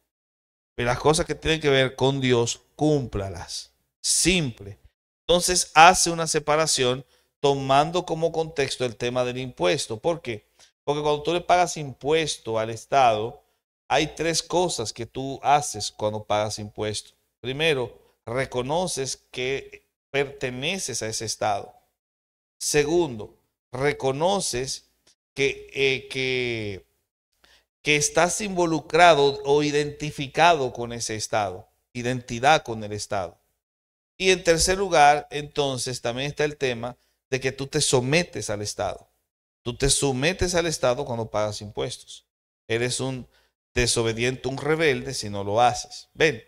Pero las cosas que tienen que ver con Dios, cúmplalas. Simple. Entonces hace una separación tomando como contexto el tema del impuesto. ¿Por qué? Porque cuando tú le pagas impuesto al Estado, hay tres cosas que tú haces cuando pagas impuesto. Primero, reconoces que perteneces a ese Estado. Segundo, reconoces que estás involucrado o identificado con ese Estado, identidad con el Estado. Y en tercer lugar, entonces, también está el tema de que tú te sometes al Estado. Tú te sometes al Estado cuando pagas impuestos. Eres un desobediente, un rebelde si no lo haces. Ven,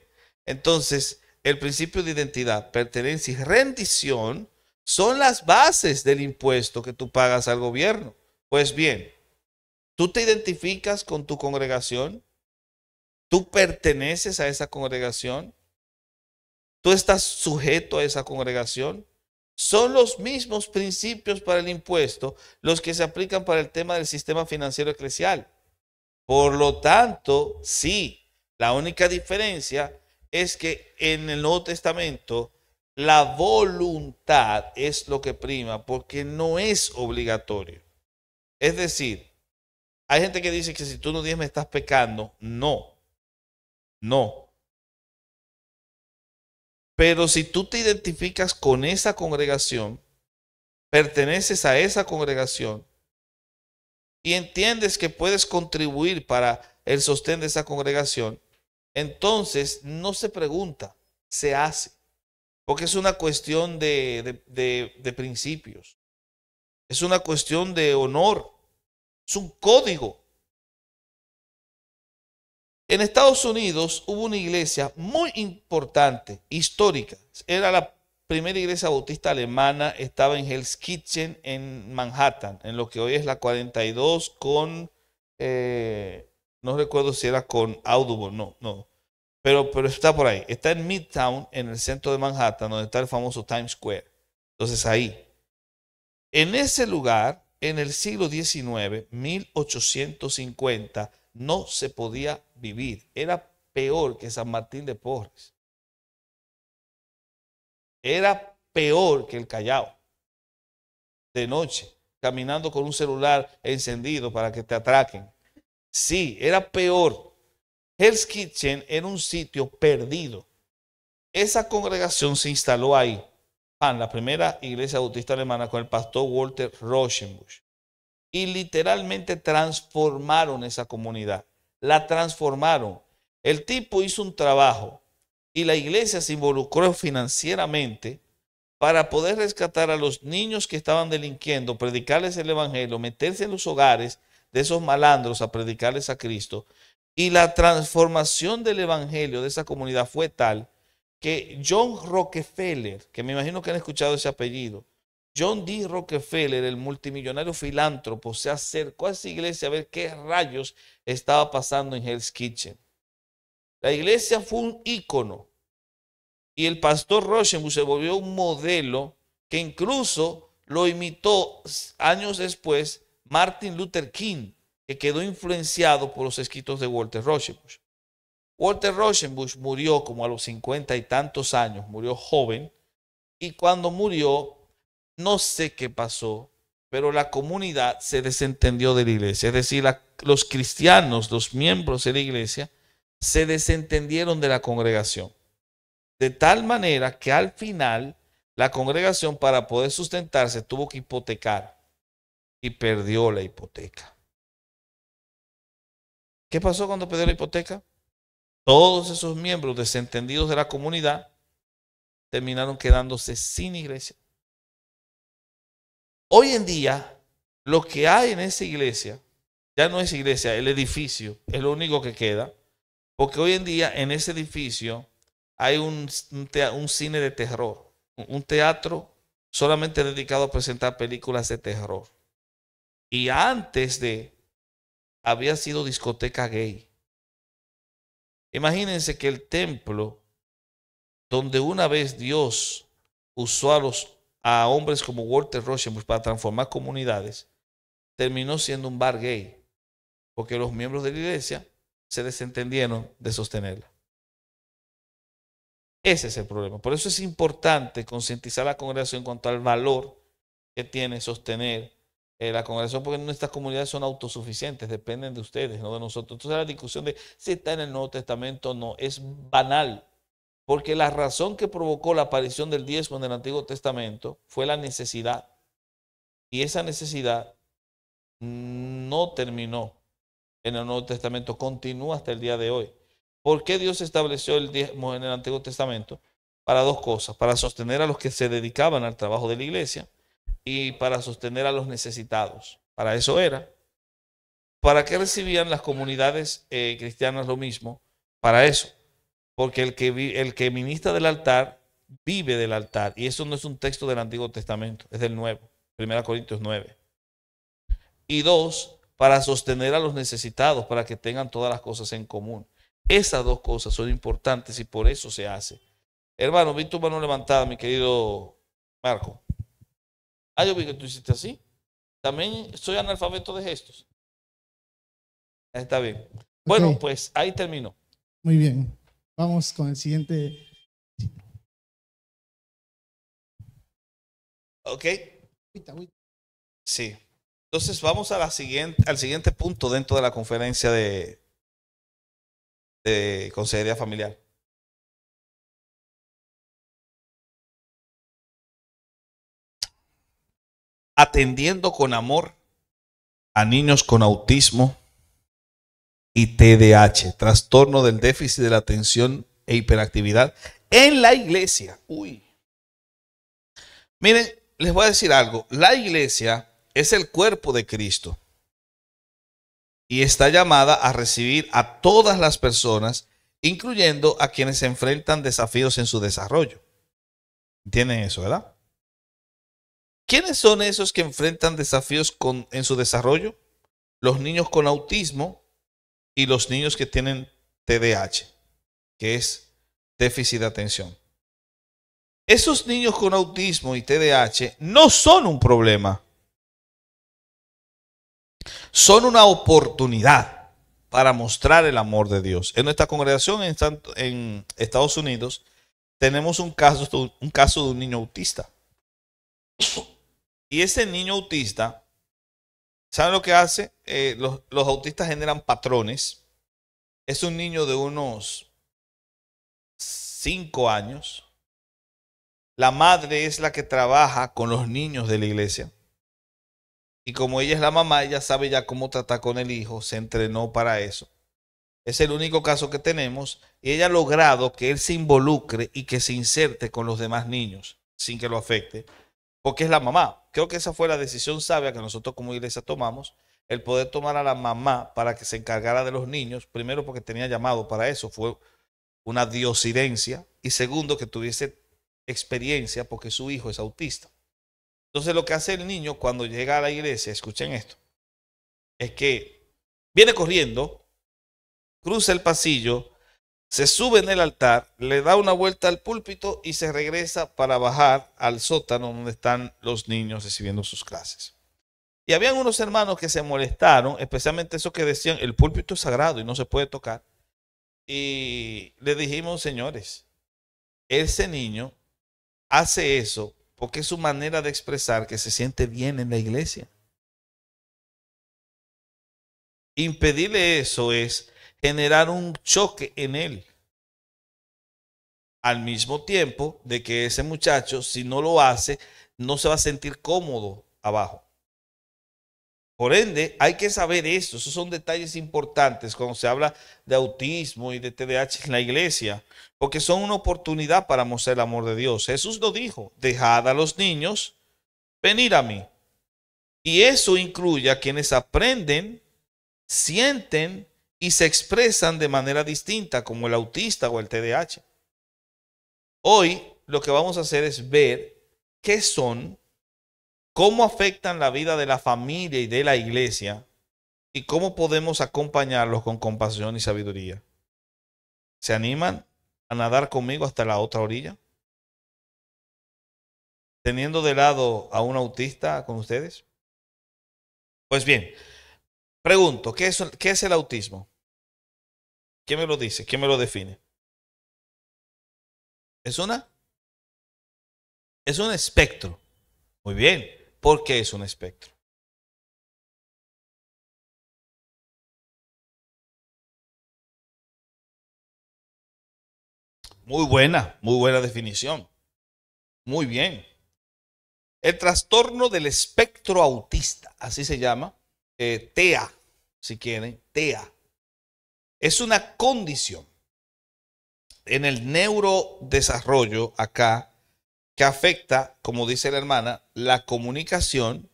entonces, el principio de identidad, pertenencia y rendición son las bases del impuesto que tú pagas al gobierno. Pues bien, tú te identificas con tu congregación, tú perteneces a esa congregación, tú estás sujeto a esa congregación. Son los mismos principios para el impuesto los que se aplican para el tema del sistema financiero eclesial. Por lo tanto, sí, la única diferencia es que en el Nuevo Testamento la voluntad es lo que prima porque no es obligatorio. Es decir, hay gente que dice que si tú no diezmas estás pecando. No, no. Pero si tú te identificas con esa congregación, perteneces a esa congregación, y entiendes que puedes contribuir para el sostén de esa congregación, entonces no se pregunta, se hace. Porque es una cuestión de principios. Es una cuestión de honor. Es un código. En Estados Unidos hubo una iglesia muy importante, histórica. Era la primera iglesia bautista alemana. Estaba en Hell's Kitchen en Manhattan, en lo que hoy es la 42 con, no recuerdo si era con Audubon, no. Pero está por ahí. Está en Midtown, en el centro de Manhattan, donde está el famoso Times Square. Entonces ahí. En ese lugar, en el siglo XIX, 1850, no se podía vivir. Era peor que San Martín de Porres. Era peor que el Callao. De noche, caminando con un celular encendido para que te atraquen. Sí, era peor. Hell's Kitchen era un sitio perdido. Esa congregación se instaló ahí, en la primera iglesia bautista alemana con el pastor Walter Rauschenbusch. Y literalmente transformaron esa comunidad. La transformaron. El tipo hizo un trabajo y la iglesia se involucró financieramente para poder rescatar a los niños que estaban delinquiendo, predicarles el evangelio, meterse en los hogares de esos malandros a predicarles a Cristo. Y la transformación del evangelio de esa comunidad fue tal que John Rockefeller, que me imagino que han escuchado ese apellido, John D. Rockefeller, el multimillonario filántropo, se acercó a esa iglesia a ver qué rayos estaba pasando en Hell's Kitchen. La iglesia fue un ícono y el pastor Rauschenbusch se volvió un modelo que incluso lo imitó años después Martin Luther King, que quedó influenciado por los escritos de Walter Rauschenbusch. Walter Rauschenbusch murió como a los 50 y tantos años, murió joven, y cuando murió, no sé qué pasó, pero la comunidad se desentendió de la iglesia. Es decir, los cristianos, los miembros de la iglesia, se desentendieron de la congregación. De tal manera que al final, la congregación para poder sustentarse tuvo que hipotecar y perdió la hipoteca. ¿Qué pasó cuando perdió la hipoteca? Todos esos miembros desentendidos de la comunidad terminaron quedándose sin iglesia. Hoy en día, lo que hay en esa iglesia, ya no es iglesia, el edificio es lo único que queda, porque hoy en día en ese edificio hay un cine de terror, un teatro solamente dedicado a presentar películas de terror. Y antes había sido discoteca gay. Imagínense que el templo donde una vez Dios usó a hombres como Walter Rauschenbusch para transformar comunidades, terminó siendo un bar gay, porque los miembros de la iglesia se desentendieron de sostenerla. Ese es el problema. Por eso es importante concientizar a la congregación en cuanto al valor que tiene sostener la congregación, porque nuestras comunidades son autosuficientes, dependen de ustedes, no de nosotros. Entonces la discusión de si está en el Nuevo Testamento o no es banal, porque la razón que provocó la aparición del diezmo en el Antiguo Testamento fue la necesidad, y esa necesidad no terminó en el Nuevo Testamento, continúa hasta el día de hoy. ¿Por qué Dios estableció el diezmo en el Antiguo Testamento? Para dos cosas: para sostener a los que se dedicaban al trabajo de la iglesia y para sostener a los necesitados. Para eso era. ¿Para qué recibían las comunidades cristianas lo mismo? Para eso. Porque el que ministra del altar vive del altar. Y eso no es un texto del Antiguo Testamento, es del Nuevo. 1 Corintios 9. Y dos, para sostener a los necesitados, para que tengan todas las cosas en común. Esas dos cosas son importantes y por eso se hace. Hermano, vi tu mano levantada, mi querido Marco. Yo vi que tú hiciste así. También soy analfabeto de gestos. Está bien. Bueno, Ok. pues ahí terminó. Muy bien. Vamos con el siguiente. ¿Ok? Sí. Entonces vamos a al siguiente punto dentro de la conferencia de consejería familiar. Atendiendo con amor a niños con autismo y TDAH, trastorno del déficit de la atención e hiperactividad en la iglesia. Uy. Miren, les voy a decir algo. La iglesia es el cuerpo de Cristo y está llamada a recibir a todas las personas, incluyendo a quienes se enfrentan desafíos en su desarrollo. ¿Entienden eso, verdad? ¿Quiénes son esos que enfrentan desafíos en su desarrollo? Los niños con autismo y los niños que tienen TDAH, que es déficit de atención. Esos niños con autismo y TDAH no son un problema. Son una oportunidad para mostrar el amor de Dios. En nuestra congregación en Estados Unidos tenemos un caso de un niño autista. Y ese niño autista, ¿saben lo que hace? Los autistas generan patrones. Es un niño de unos 5 años. La madre es la que trabaja con los niños de la iglesia. Y como ella es la mamá, ella sabe ya cómo tratar con el hijo, se entrenó para eso. Es el único caso que tenemos y ella ha logrado que él se involucre y que se inserte con los demás niños sin que lo afecte, porque es la mamá. Creo que esa fue la decisión sabia que nosotros como iglesia tomamos, el poder tomar a la mamá para que se encargara de los niños, primero porque tenía llamado para eso, fue una diosidencia, y segundo que tuviese experiencia porque su hijo es autista. Entonces lo que hace el niño cuando llega a la iglesia, escuchen esto, es que viene corriendo, cruza el pasillo, se sube en el altar, le da una vuelta al púlpito y se regresa para bajar al sótano donde están los niños recibiendo sus clases. Y habían unos hermanos que se molestaron, especialmente esos que decían, el púlpito es sagrado y no se puede tocar. Y le dijimos, señores, ese niño hace eso porque es su manera de expresar que se siente bien en la iglesia. Impedirle eso es generar un choque en él. Al mismo tiempo de que ese muchacho, si no lo hace, no se va a sentir cómodo abajo. Por ende, hay que saber esto. Esos son detalles importantes cuando se habla de autismo y de TDAH en la iglesia, porque son una oportunidad para mostrar el amor de Dios. Jesús lo dijo, dejad a los niños venir a mí. Y eso incluye a quienes aprenden, sienten y se expresan de manera distinta, como el autista o el TDAH. Hoy lo que vamos a hacer es ver qué son, cómo afectan la vida de la familia y de la iglesia y cómo podemos acompañarlos con compasión y sabiduría. ¿Se animan a nadar conmigo hasta la otra orilla? Teniendo de lado a un autista con ustedes. Pues bien, pregunto, ¿qué es el autismo? ¿Quién me lo dice? ¿Quién me lo define? Es un espectro. Muy bien. ¿Por qué es un espectro? Muy buena definición. Muy bien. El trastorno del espectro autista, así se llama, TEA, si quieren, TEA. Es una condición en el neurodesarrollo acá que afecta, como dice la hermana, la comunicación,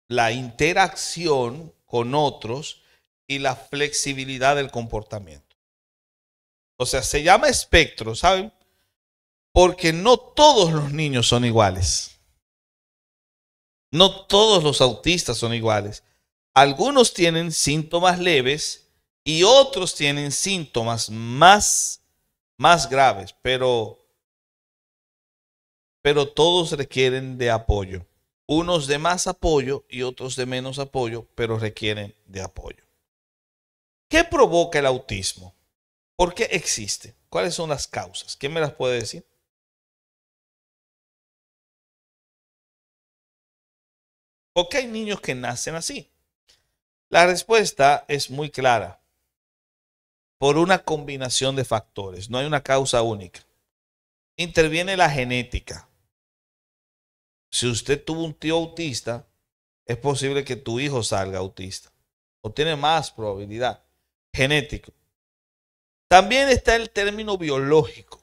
la interacción con otros y la flexibilidad del comportamiento. O sea, se llama espectro, ¿saben? Porque no todos los niños son iguales. No todos los autistas son iguales. Algunos tienen síntomas leves y otros tienen síntomas más graves, pero todos requieren de apoyo. Unos de más apoyo y otros de menos apoyo, pero requieren de apoyo. ¿Qué provoca el autismo? ¿Por qué existe? ¿Cuáles son las causas? ¿Quién me las puede decir? ¿Por qué hay niños que nacen así? La respuesta es muy clara. Por una combinación de factores. No hay una causa única. Interviene la genética. Si usted tuvo un tío autista, es posible que tu hijo salga autista. O tiene más probabilidad. Genético. También está el término biológico.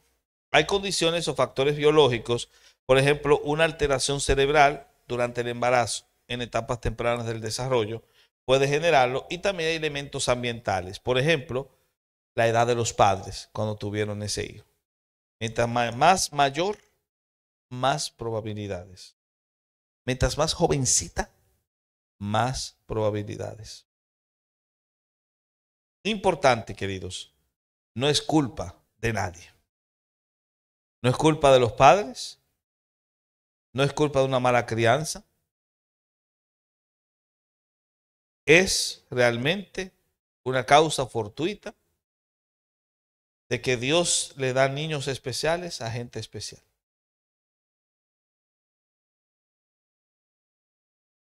Hay condiciones o factores biológicos, por ejemplo, una alteración cerebral durante el embarazo en etapas tempranas del desarrollo puede generarlo, y también hay elementos ambientales. Por ejemplo, la edad de los padres cuando tuvieron ese hijo. Mientras más mayor, más probabilidades. Mientras más jovencita, más probabilidades. Importante, queridos, no es culpa de nadie. No es culpa de los padres, no es culpa de una mala crianza. Es realmente una causa fortuita de que Dios le da niños especiales a gente especial.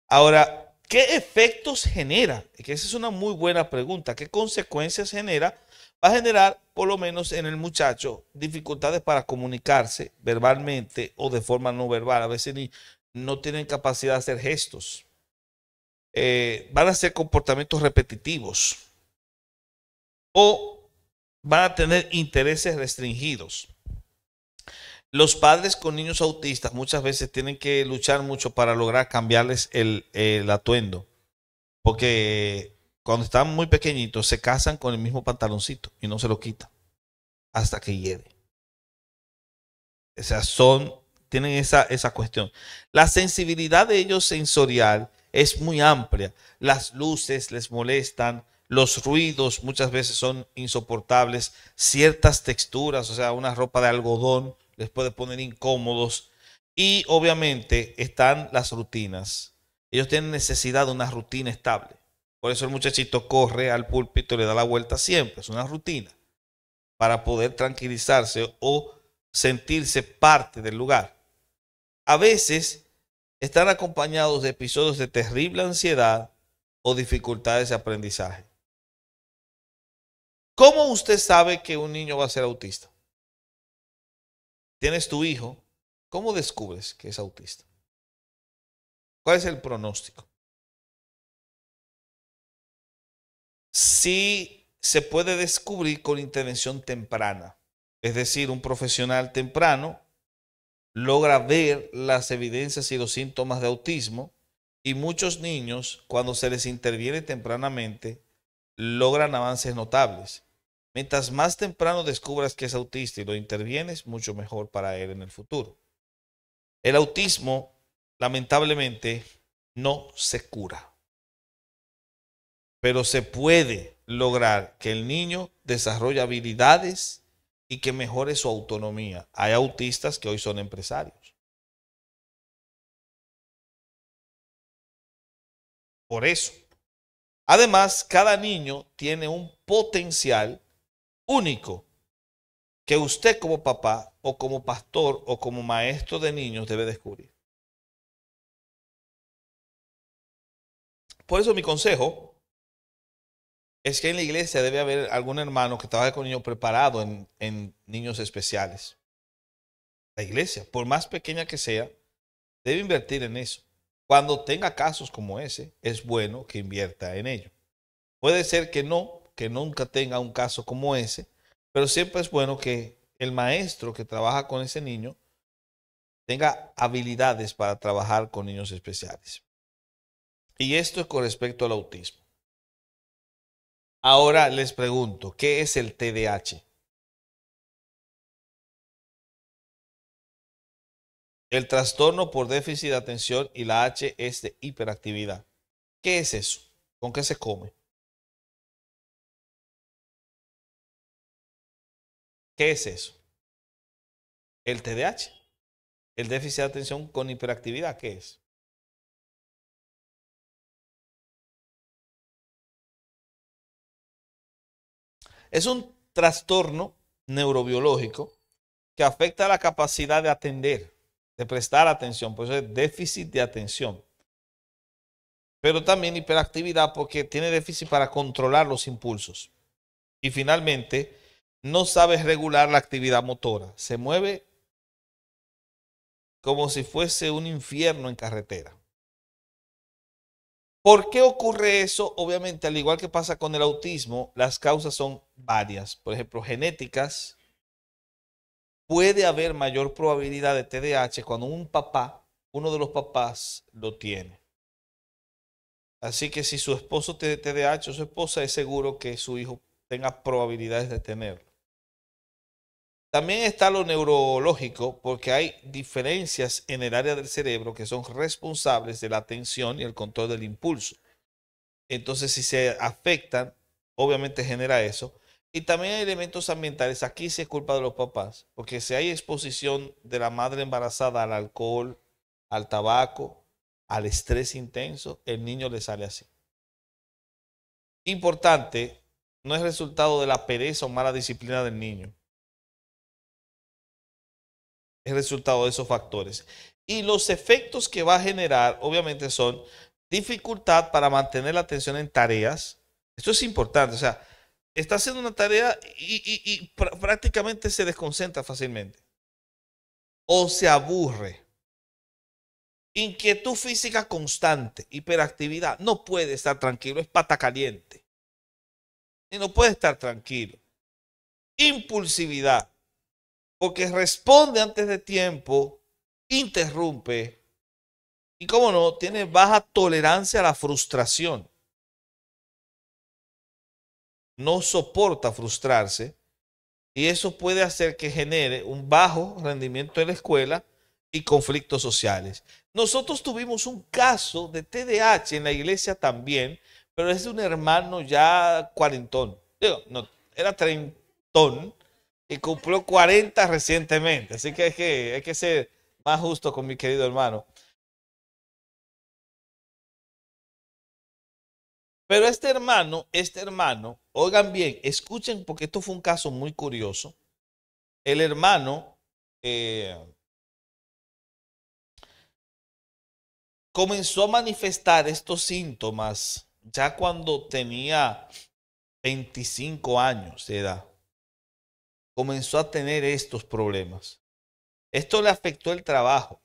Ahora, ¿qué efectos genera? Que esa es una muy buena pregunta. ¿Qué consecuencias genera? Va a generar, por lo menos en el muchacho, dificultades para comunicarse verbalmente o de forma no verbal. A veces no tienen capacidad de hacer gestos. Van a ser comportamientos repetitivos o van a tener intereses restringidos. Los padres con niños autistas muchas veces tienen que luchar mucho para lograr cambiarles el atuendo, porque cuando están muy pequeñitos se casan con el mismo pantaloncito y no se lo quitan hasta que hiede. O sea, tienen esa cuestión. La sensibilidad de ellos sensorial es muy amplia. Las luces les molestan, los ruidos muchas veces son insoportables, ciertas texturas, o sea, una ropa de algodón les puede poner incómodos, y obviamente están las rutinas. Ellos tienen necesidad de una rutina estable. Por eso el muchachito corre al púlpito y le da la vuelta siempre. Es una rutina para poder tranquilizarse o sentirse parte del lugar. A veces están acompañados de episodios de terrible ansiedad o dificultades de aprendizaje. ¿Cómo usted sabe que un niño va a ser autista? Tienes tu hijo, ¿cómo descubres que es autista? ¿Cuál es el pronóstico? Sí, se puede descubrir con intervención temprana, es decir, un profesional temprano logra ver las evidencias y los síntomas de autismo, y muchos niños, cuando se les interviene tempranamente, logran avances notables. Mientras más temprano descubras que es autista y lo intervienes, mucho mejor para él en el futuro. El autismo, lamentablemente, no se cura, pero se puede lograr que el niño desarrolle habilidades y que mejore su autonomía. Hay autistas que hoy son empresarios. Por eso. Además, cada niño tiene un potencial único que usted como papá o como pastor o como maestro de niños debe descubrir. Por eso mi consejo es que en la iglesia debe haber algún hermano que trabaje con niños preparado en niños especiales. La iglesia, por más pequeña que sea, debe invertir en eso. Cuando tenga casos como ese, es bueno que invierta en ello. Puede ser que nunca tenga un caso como ese, pero siempre es bueno que el maestro que trabaja con ese niño tenga habilidades para trabajar con niños especiales. Y esto es con respecto al autismo. Ahora les pregunto, ¿qué es el TDAH? El trastorno por déficit de atención, y la H es de hiperactividad. ¿Qué es eso? ¿Con qué se come? ¿Qué es eso? El TDAH. El déficit de atención con hiperactividad, ¿qué es? Es un trastorno neurobiológico que afecta la capacidad de atender, de prestar atención, por eso es déficit de atención. Pero también hiperactividad porque tiene déficit para controlar los impulsos. Y finalmente, no sabe regular la actividad motora. Se mueve como si fuese un infierno en carretera. ¿Por qué ocurre eso? Obviamente, al igual que pasa con el autismo, las causas son varias. Por ejemplo, genéticas. Puede haber mayor probabilidad de TDAH cuando uno de los papás lo tiene. Así que si su esposo tiene TDAH o su esposa, es seguro que su hijo tenga probabilidades de tenerlo. También está lo neurológico, porque hay diferencias en el área del cerebro que son responsables de la atención y el control del impulso. Entonces, si se afectan, obviamente genera eso. Y también hay elementos ambientales. Aquí sí es culpa de los papás, porque si hay exposición de la madre embarazada al alcohol, al tabaco, al estrés intenso, el niño le sale así. Importante, no es resultado de la pereza o mala disciplina del niño. Es resultado de esos factores. Y los efectos que va a generar, obviamente, son dificultad para mantener la atención en tareas. Esto es importante. O sea, está haciendo una tarea y prácticamente se desconcentra fácilmente. O se aburre. Inquietud física constante, hiperactividad. No puede estar tranquilo, es pata caliente. Y no puede estar tranquilo. Impulsividad, porque responde antes de tiempo, interrumpe y, como no, tiene baja tolerancia a la frustración. No soporta frustrarse y eso puede hacer que genere un bajo rendimiento en la escuela y conflictos sociales. Nosotros tuvimos un caso de TDAH en la iglesia también, pero es de un hermano ya cuarentón. Digo, no, era treintón y cumplió 40 recientemente. Así que hay que ser más justo con mi querido hermano. Pero este hermano, oigan bien, escuchen porque esto fue un caso muy curioso. El hermano comenzó a manifestar estos síntomas ya cuando tenía 25 años de edad. Comenzó a tener estos problemas. Esto le afectó el trabajo.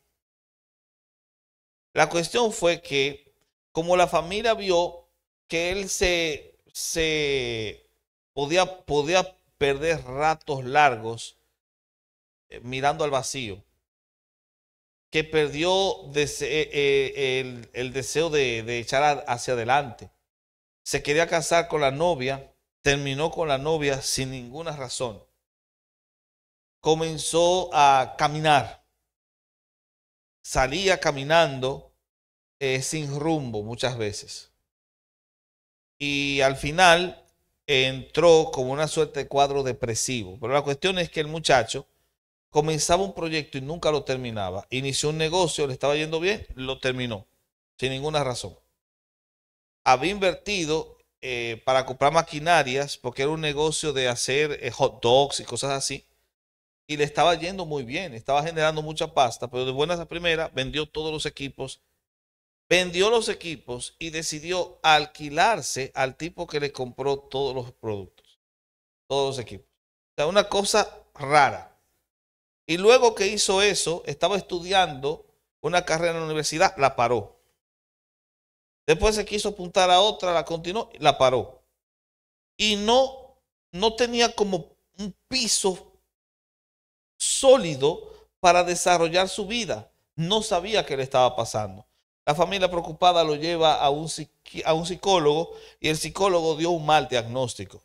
La cuestión fue que, como la familia vio que él podía perder ratos largos mirando al vacío, que perdió el deseo de echar hacia adelante. Se quería casar con la novia, terminó con la novia sin ninguna razón. Comenzó a caminar, salía caminando sin rumbo muchas veces. Y al final entró como una suerte de cuadro depresivo. Pero la cuestión es que el muchacho comenzaba un proyecto y nunca lo terminaba. Inició un negocio, le estaba yendo bien, lo terminó, sin ninguna razón. Había invertido para comprar maquinarias, porque era un negocio de hacer hot dogs y cosas así, y le estaba yendo muy bien, estaba generando mucha pasta, pero de buenas a primeras vendió todos los equipos, y decidió alquilarse al tipo que le compró todos los productos, todos los equipos. O sea, una cosa rara. Y luego que hizo eso, estaba estudiando una carrera en la universidad, la paró. Después se quiso apuntar a otra, la continuó, la paró. Y no tenía como un piso sólido para desarrollar su vida. No sabía qué le estaba pasando. La familia preocupada lo lleva a un psicólogo y el psicólogo dio un mal diagnóstico.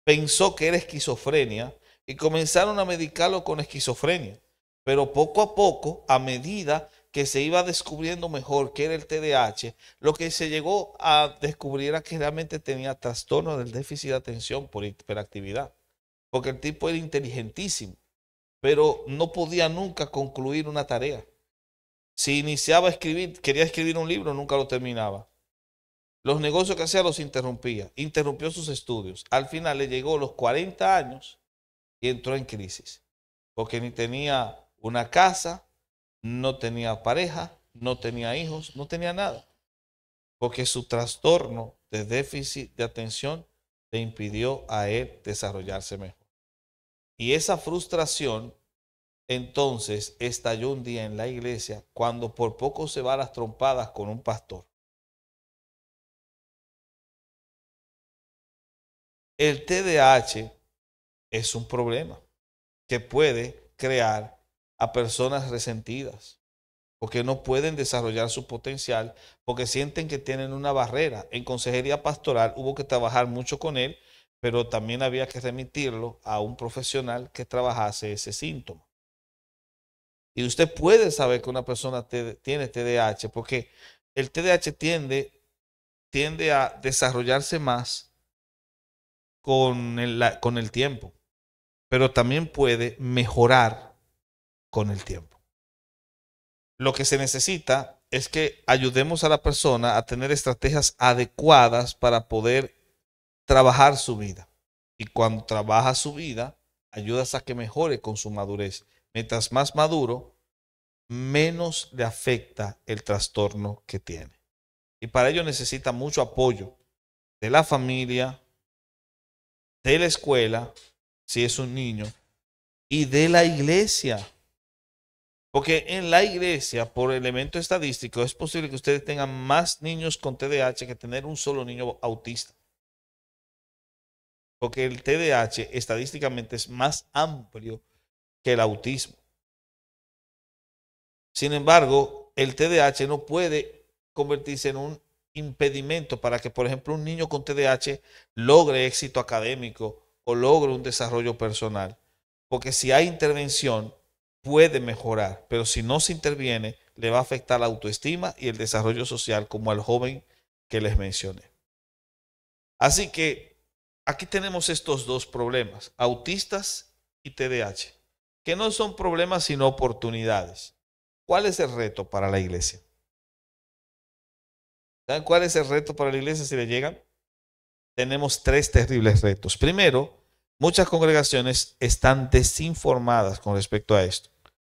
Pensó que era esquizofrenia y comenzaron a medicarlo con esquizofrenia. Pero poco a poco, a medida que se iba descubriendo mejor que era el TDAH, lo que se llegó a descubrir era que realmente tenía trastorno del déficit de atención por hiperactividad. Porque el tipo era inteligentísimo, pero no podía nunca concluir una tarea. Si iniciaba a escribir, quería escribir un libro, nunca lo terminaba. Los negocios que hacía los interrumpía, interrumpió sus estudios. Al final le llegó a los 40 años y entró en crisis, porque ni tenía una casa, no tenía pareja, no tenía hijos, no tenía nada, porque su trastorno de déficit de atención le impidió a él desarrollarse mejor. Y esa frustración entonces estalló un día en la iglesia cuando por poco se va a las trompadas con un pastor. El TDAH es un problema que puede crear a personas resentidas, porque no pueden desarrollar su potencial, porque sienten que tienen una barrera. En consejería pastoral hubo que trabajar mucho con él, pero también había que remitirlo a un profesional que trabajase ese síntoma. Y usted puede saber que una persona tiene TDAH, porque el TDAH tiende a desarrollarse más con el tiempo, pero también puede mejorar con el tiempo. Lo que se necesita es que ayudemos a la persona a tener estrategias adecuadas para poder trabajar su vida. Y cuando trabaja su vida, ayudas a que mejore con su madurez. Mientras más maduro, menos le afecta el trastorno que tiene. Y para ello necesita mucho apoyo de la familia, de la escuela, si es un niño, y de la iglesia. Porque en la iglesia, por elemento estadístico, es posible que ustedes tengan más niños con TDAH que tener un solo niño autista. Porque el TDAH estadísticamente es más amplio que el autismo. Sin embargo, el TDAH no puede convertirse en un impedimento para que, por ejemplo, un niño con TDAH logre éxito académico o logre un desarrollo personal. Porque si hay intervención, puede mejorar, pero si no se interviene, le va a afectar la autoestima y el desarrollo social, como al joven que les mencioné. Así que aquí tenemos estos dos problemas, autistas y TDAH, que no son problemas sino oportunidades. ¿Cuál es el reto para la iglesia? ¿Saben cuál es el reto para la iglesia si le llegan? Tenemos tres terribles retos. Primero, muchas congregaciones están desinformadas con respecto a esto.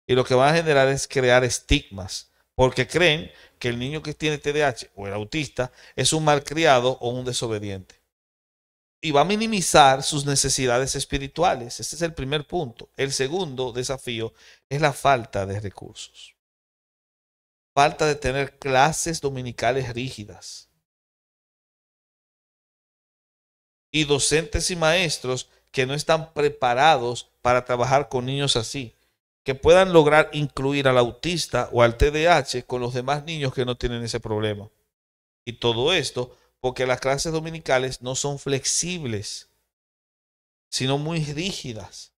Y lo que van a generar es crear estigmas, porque creen que el niño que tiene TDAH o el autista es un malcriado o un desobediente. Y va a minimizar sus necesidades espirituales. Ese es el primer punto. El segundo desafío es la falta de recursos. Falta de tener clases dominicales rígidas. Y docentes y maestros que no están preparados para trabajar con niños así, que puedan lograr incluir al autista o al TDAH con los demás niños que no tienen ese problema. Y todo esto porque las clases dominicales no son flexibles, sino muy rígidas.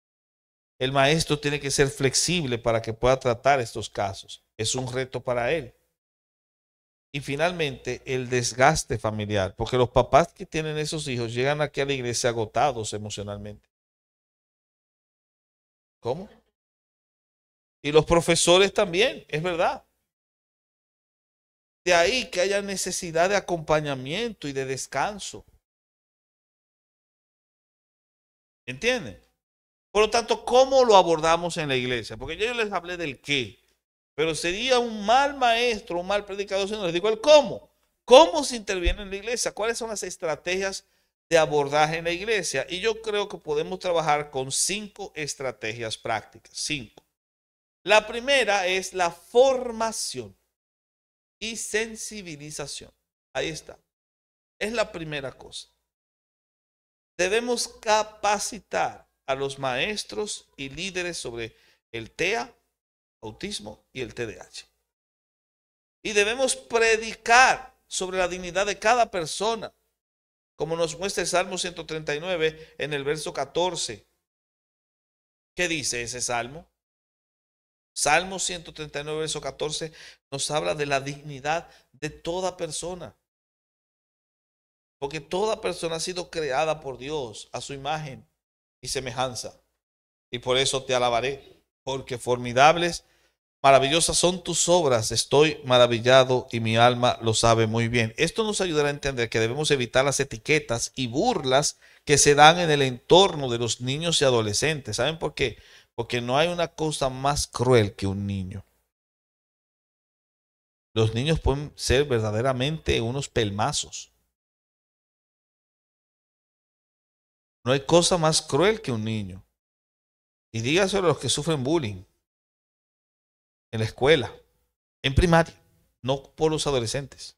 El maestro tiene que ser flexible para que pueda tratar estos casos. Es un reto para él. Y finalmente, el desgaste familiar, porque los papás que tienen esos hijos llegan aquí a la iglesia agotados emocionalmente. ¿Cómo? Y los profesores también, es verdad. De ahí que haya necesidad de acompañamiento y de descanso. ¿Entienden? Por lo tanto, ¿cómo lo abordamos en la iglesia? Porque yo les hablé del qué, pero sería un mal maestro, un mal predicador si no les digo el cómo. ¿Cómo se interviene en la iglesia? ¿Cuáles son las estrategias de abordaje en la iglesia? Y yo creo que podemos trabajar con 5 estrategias prácticas. 5. La primera es la formación y sensibilización. Ahí está. Es la primera cosa. Debemos capacitar a los maestros y líderes sobre el TEA, autismo y el TDAH. Y debemos predicar sobre la dignidad de cada persona, como nos muestra el Salmo 139 en el verso 14. ¿Qué dice ese salmo? Salmo 139, verso 14, nos habla de la dignidad de toda persona. Porque toda persona ha sido creada por Dios a su imagen y semejanza. Y por eso te alabaré, porque formidables, maravillosas son tus obras. Estoy maravillado y mi alma lo sabe muy bien. Esto nos ayudará a entender que debemos evitar las etiquetas y burlas que se dan en el entorno de los niños y adolescentes. ¿Saben por qué? Porque no hay una cosa más cruel que un niño. Los niños pueden ser verdaderamente unos pelmazos. No hay cosa más cruel que un niño. Y dígaselo a los que sufren bullying en la escuela, en primaria, no por los adolescentes.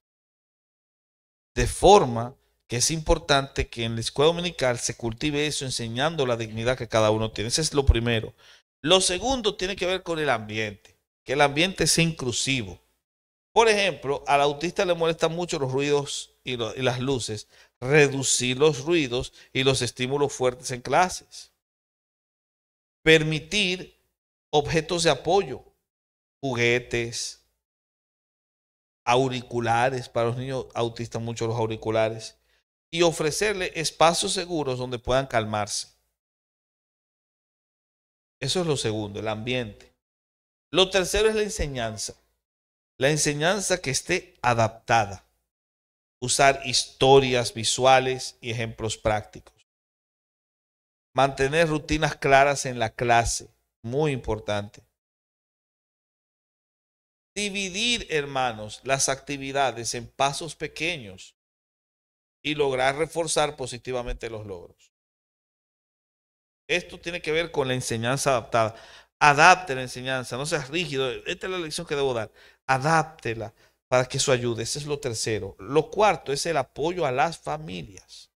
De forma que es importante que en la escuela dominical se cultive eso, enseñando la dignidad que cada uno tiene. Ese es lo primero. Lo segundo tiene que ver con el ambiente, que el ambiente sea inclusivo. Por ejemplo, al autista le molestan mucho los ruidos y las luces. Reducir los ruidos y los estímulos fuertes en clases. Permitir objetos de apoyo, juguetes, auriculares, para los niños autistas mucho los auriculares, y ofrecerle espacios seguros donde puedan calmarse. Eso es lo segundo, el ambiente. Lo tercero es la enseñanza. La enseñanza que esté adaptada. Usar historias visuales y ejemplos prácticos. Mantener rutinas claras en la clase, muy importante. Dividir, hermanos, las actividades en pasos pequeños y lograr reforzar positivamente los logros. Esto tiene que ver con la enseñanza adaptada. Adapte la enseñanza, no seas rígido. Esta es la lección que debo dar. Adáptela para que eso ayude. Ese es lo tercero. Lo cuarto es el apoyo a las familias.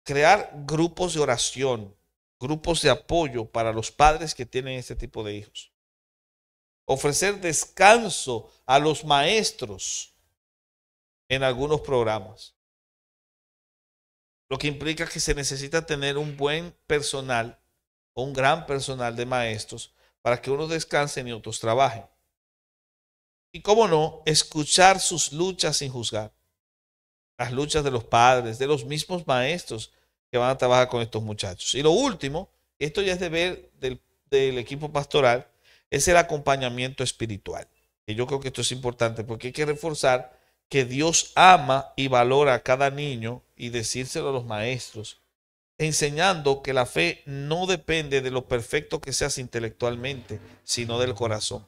Crear grupos de oración, grupos de apoyo para los padres que tienen este tipo de hijos. Ofrecer descanso a los maestros en algunos programas. Lo que implica que se necesita tener un buen personal o un gran personal de maestros para que unos descansen y otros trabajen. Y cómo no, escuchar sus luchas sin juzgar. Las luchas de los padres, de los mismos maestros que van a trabajar con estos muchachos. Y lo último, esto ya es deber del equipo pastoral, es el acompañamiento espiritual. Y yo creo que esto es importante porque hay que reforzar que Dios ama y valora a cada niño y decírselo a los maestros, enseñando que la fe no depende de lo perfecto que seas intelectualmente, sino del corazón.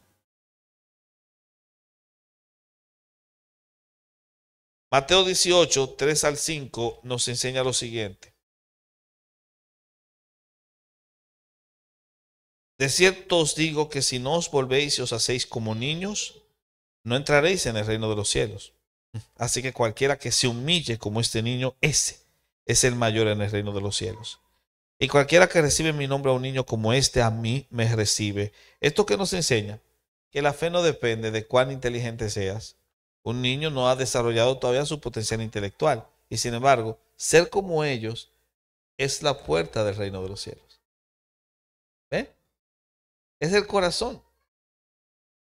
Mateo 18, 3 al 5 nos enseña lo siguiente. De cierto os digo que si no os volvéis y os hacéis como niños, no entraréis en el reino de los cielos. Así que cualquiera que se humille como este niño, ese es el mayor en el reino de los cielos. Y cualquiera que recibe en mi nombre a un niño como este, a mí me recibe. Esto que nos enseña que la fe no depende de cuán inteligente seas. Un niño no ha desarrollado todavía su potencial intelectual. Y sin embargo, ser como ellos es la puerta del reino de los cielos. ¿Ven? Es el corazón.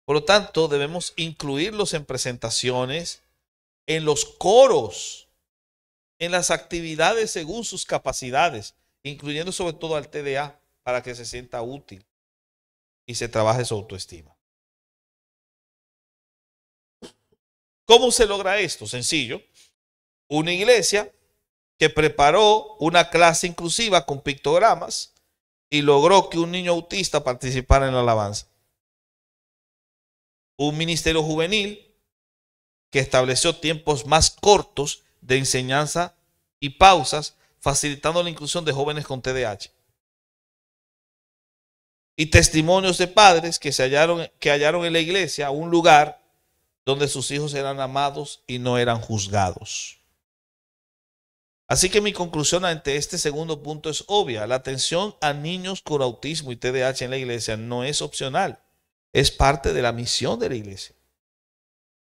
Por lo tanto, debemos incluirlos en presentaciones, en los coros, en las actividades según sus capacidades, incluyendo sobre todo al TDA, para que se sienta útil y se trabaje su autoestima. ¿Cómo se logra esto? Sencillo. Una iglesia que preparó una clase inclusiva con pictogramas y logró que un niño autista participara en la alabanza. Un ministerio juvenil que estableció tiempos más cortos de enseñanza y pausas, facilitando la inclusión de jóvenes con TDAH. Y testimonios de padres que hallaron en la iglesia un lugar donde sus hijos eran amados y no eran juzgados. Así que mi conclusión ante este segundo punto es obvia. La atención a niños con autismo y TDAH en la iglesia no es opcional. Es parte de la misión de la iglesia.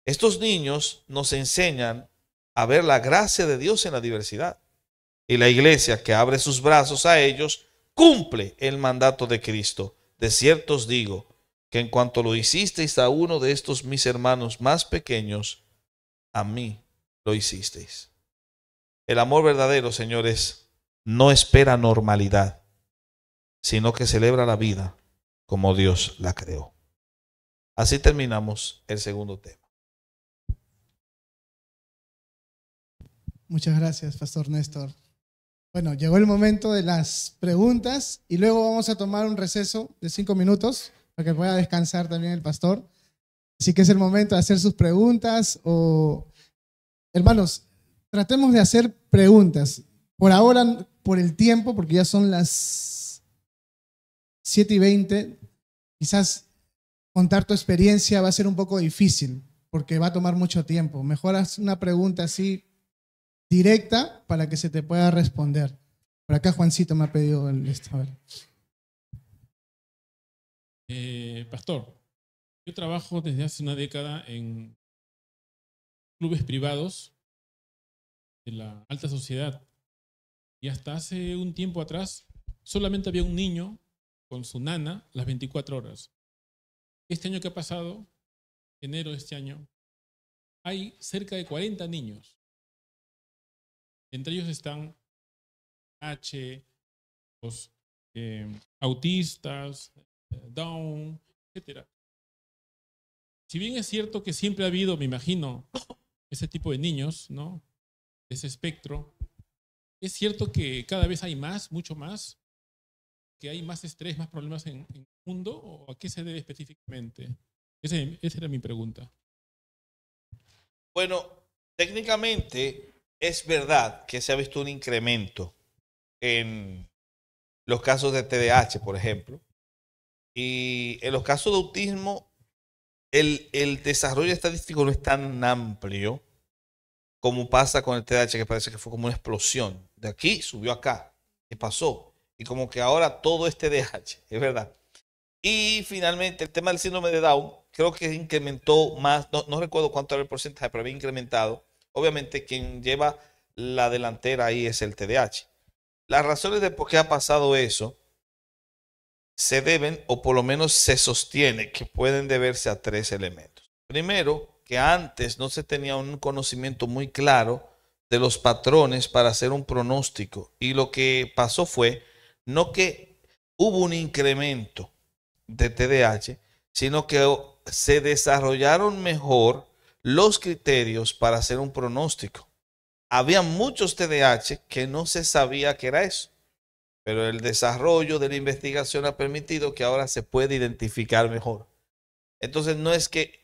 Estos niños nos enseñan a ver la gracia de Dios en la diversidad. Y la iglesia que abre sus brazos a ellos cumple el mandato de Cristo. De cierto os digo que en cuanto lo hicisteis a uno de estos mis hermanos más pequeños, a mí lo hicisteis. El amor verdadero, señores, no espera normalidad, sino que celebra la vida como Dios la creó. Así terminamos el segundo tema. Muchas gracias, Pastor Néstor. Bueno, llegó el momento de las preguntas y luego vamos a tomar un receso de 5 minutos para que pueda descansar también el pastor. Así que es el momento de hacer sus preguntas o... Hermanos, tratemos de hacer preguntas. Por ahora, por el tiempo, porque ya son las 7:20, quizás contar tu experiencia va a ser un poco difícil porque va a tomar mucho tiempo. Mejor haz una pregunta así directa para que se te pueda responder. Por acá Juancito me ha pedido el a ver. Pastor, yo trabajo desde hace una década en clubes privados de la alta sociedad y hasta hace un tiempo atrás solamente había un niño con su nana las 24 horas. Este año que ha pasado, enero de este año, hay cerca de 40 niños. Entre ellos están los autistas, Down, etc. Si bien es cierto que siempre ha habido, me imagino, ese tipo de niños, ¿no? Ese espectro, es cierto que cada vez hay más, mucho más, que hay más estrés, más problemas en el mundo, ¿o a qué se debe específicamente? Esa era mi pregunta. Bueno, técnicamente es verdad que se ha visto un incremento en los casos de TDAH, por ejemplo. Y en los casos de autismo, el desarrollo estadístico no es tan amplio como pasa con el TDAH, que parece que fue como una explosión. De aquí subió acá. ¿Qué pasó? Y como que ahora todo es TDAH, es verdad. Y finalmente, el tema del síndrome de Down, creo que incrementó más, no recuerdo cuánto era el porcentaje, pero había incrementado. Obviamente, quien lleva la delantera ahí es el TDAH. Las razones de por qué ha pasado eso se deben, o por lo menos se sostiene, que pueden deberse a tres elementos. Primero, que antes no se tenía un conocimiento muy claro de los patrones para hacer un pronóstico. Y lo que pasó fue, no que hubo un incremento de TDAH, sino que se desarrollaron mejor los criterios para hacer un pronóstico. Había muchos TDAH que no se sabía que era eso, pero el desarrollo de la investigación ha permitido que ahora se pueda identificar mejor. Entonces no es que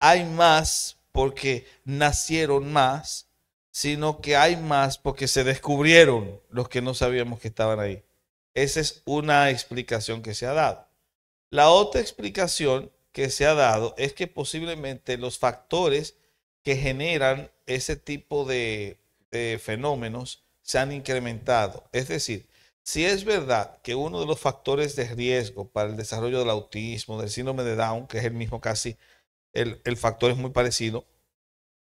hay más porque nacieron más, sino que hay más porque se descubrieron los que no sabíamos que estaban ahí. Esa es una explicación que se ha dado. La otra explicación que se ha dado es que posiblemente los factores que generan ese tipo de fenómenos se han incrementado. Es decir, si es verdad que uno de los factores de riesgo para el desarrollo del autismo, del síndrome de Down, que es el mismo casi, el factor es muy parecido,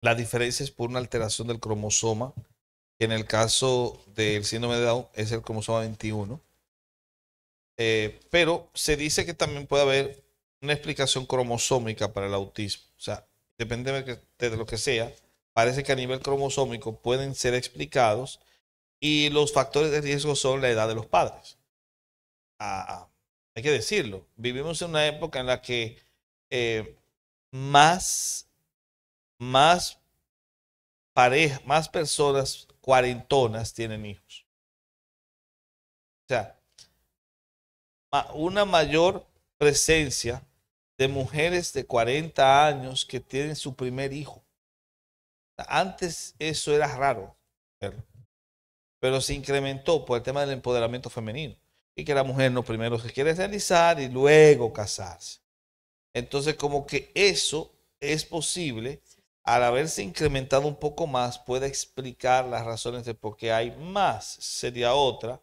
la diferencia es por una alteración del cromosoma, que en el caso del síndrome de Down es el cromosoma 21. Pero se dice que también puede haber una explicación cromosómica para el autismo. O sea, depende de lo que sea, parece que a nivel cromosómico pueden ser explicados y los factores de riesgo son la edad de los padres. Hay que decirlo, vivimos en una época en la que más más personas cuarentonas tienen hijos. O sea, una mayor presencia de mujeres de 40 años que tienen su primer hijo. Antes eso era raro verlo, pero se incrementó por el tema del empoderamiento femenino y que la mujer no primero se quiere realizar y luego casarse. Entonces como que eso es posible, al haberse incrementado un poco más, puede explicar las razones de por qué hay más, sería otra.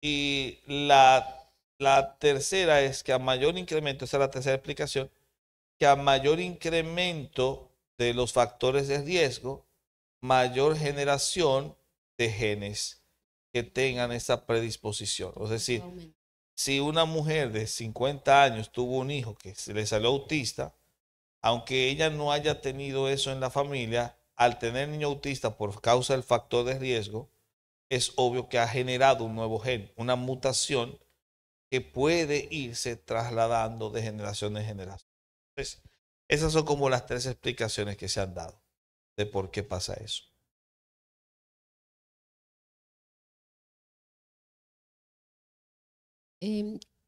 Y la tercera es que a mayor incremento, esa es la tercera explicación, que a mayor incremento de los factores de riesgo, mayor generación de genes que tengan esa predisposición. Es decir, si una mujer de 50 años tuvo un hijo que se le salió autista, aunque ella no haya tenido eso en la familia, al tener niño autista por causa del factor de riesgo, es obvio que ha generado un nuevo gen, una mutación que puede irse trasladando de generación en generación. Entonces, esas son como las tres explicaciones que se han dado de por qué pasa eso.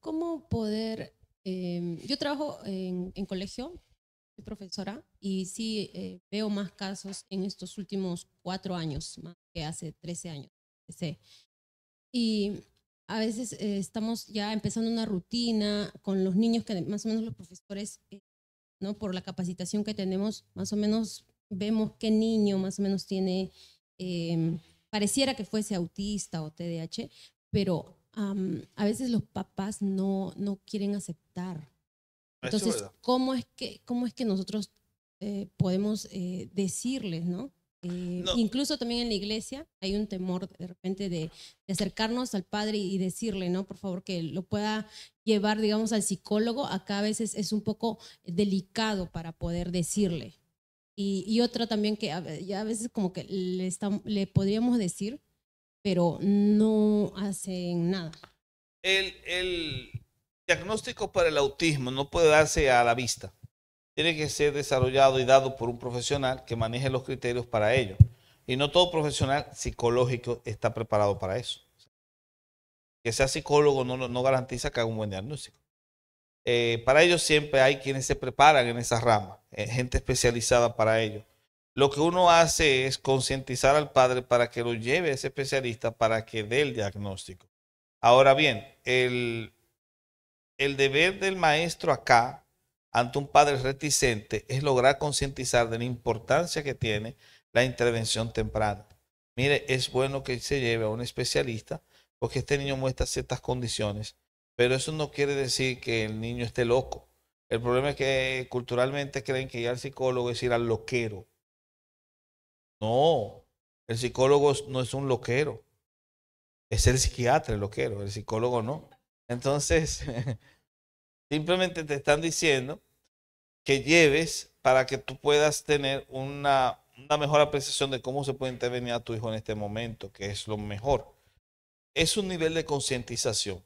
¿Cómo poder? Yo trabajo en colegio, soy profesora, y sí veo más casos en estos últimos 4 años, más que hace 13 años. Y a veces estamos ya empezando una rutina con los niños que más o menos los profesores, ¿no? Por la capacitación que tenemos, más o menos vemos qué niño más o menos tiene pareciera que fuese autista o TDAH, pero a veces los papás no quieren aceptar. Eso es Entonces, verdad. ¿cómo es que nosotros podemos decirles, ¿no? No. Incluso también en la iglesia hay un temor de repente de acercarnos al padre y decirle, ¿no? Por favor, que lo pueda llevar, digamos, al psicólogo. Acá a veces es un poco delicado para poder decirle. Y otro también que ya a veces como que le podríamos decir, pero no hacen nada. El diagnóstico para el autismo no puede darse a la vista. Tiene que ser desarrollado y dado por un profesional que maneje los criterios para ello. Y no todo profesional psicológico está preparado para eso. Que sea psicólogo no garantiza que haga un buen diagnóstico. Para ello siempre hay quienes se preparan en esa rama, gente especializada para ello. Lo que uno hace es concientizar al padre para que lo lleve a ese especialista para que dé el diagnóstico. Ahora bien, el deber del maestro acá, ante un padre reticente, es lograr concientizar de la importancia que tiene la intervención temprana. Mire, es bueno que se lleve a un especialista porque este niño muestra ciertas condiciones, pero eso no quiere decir que el niño esté loco. El problema es que culturalmente creen que ir al psicólogo es ir al loquero. No, el psicólogo no es un loquero. Es el psiquiatra el loquero, el psicólogo no. Entonces, simplemente te están diciendo que lleves para que tú puedas tener una mejor apreciación de cómo se puede intervenir a tu hijo en este momento, que es lo mejor. Es un nivel de concientización.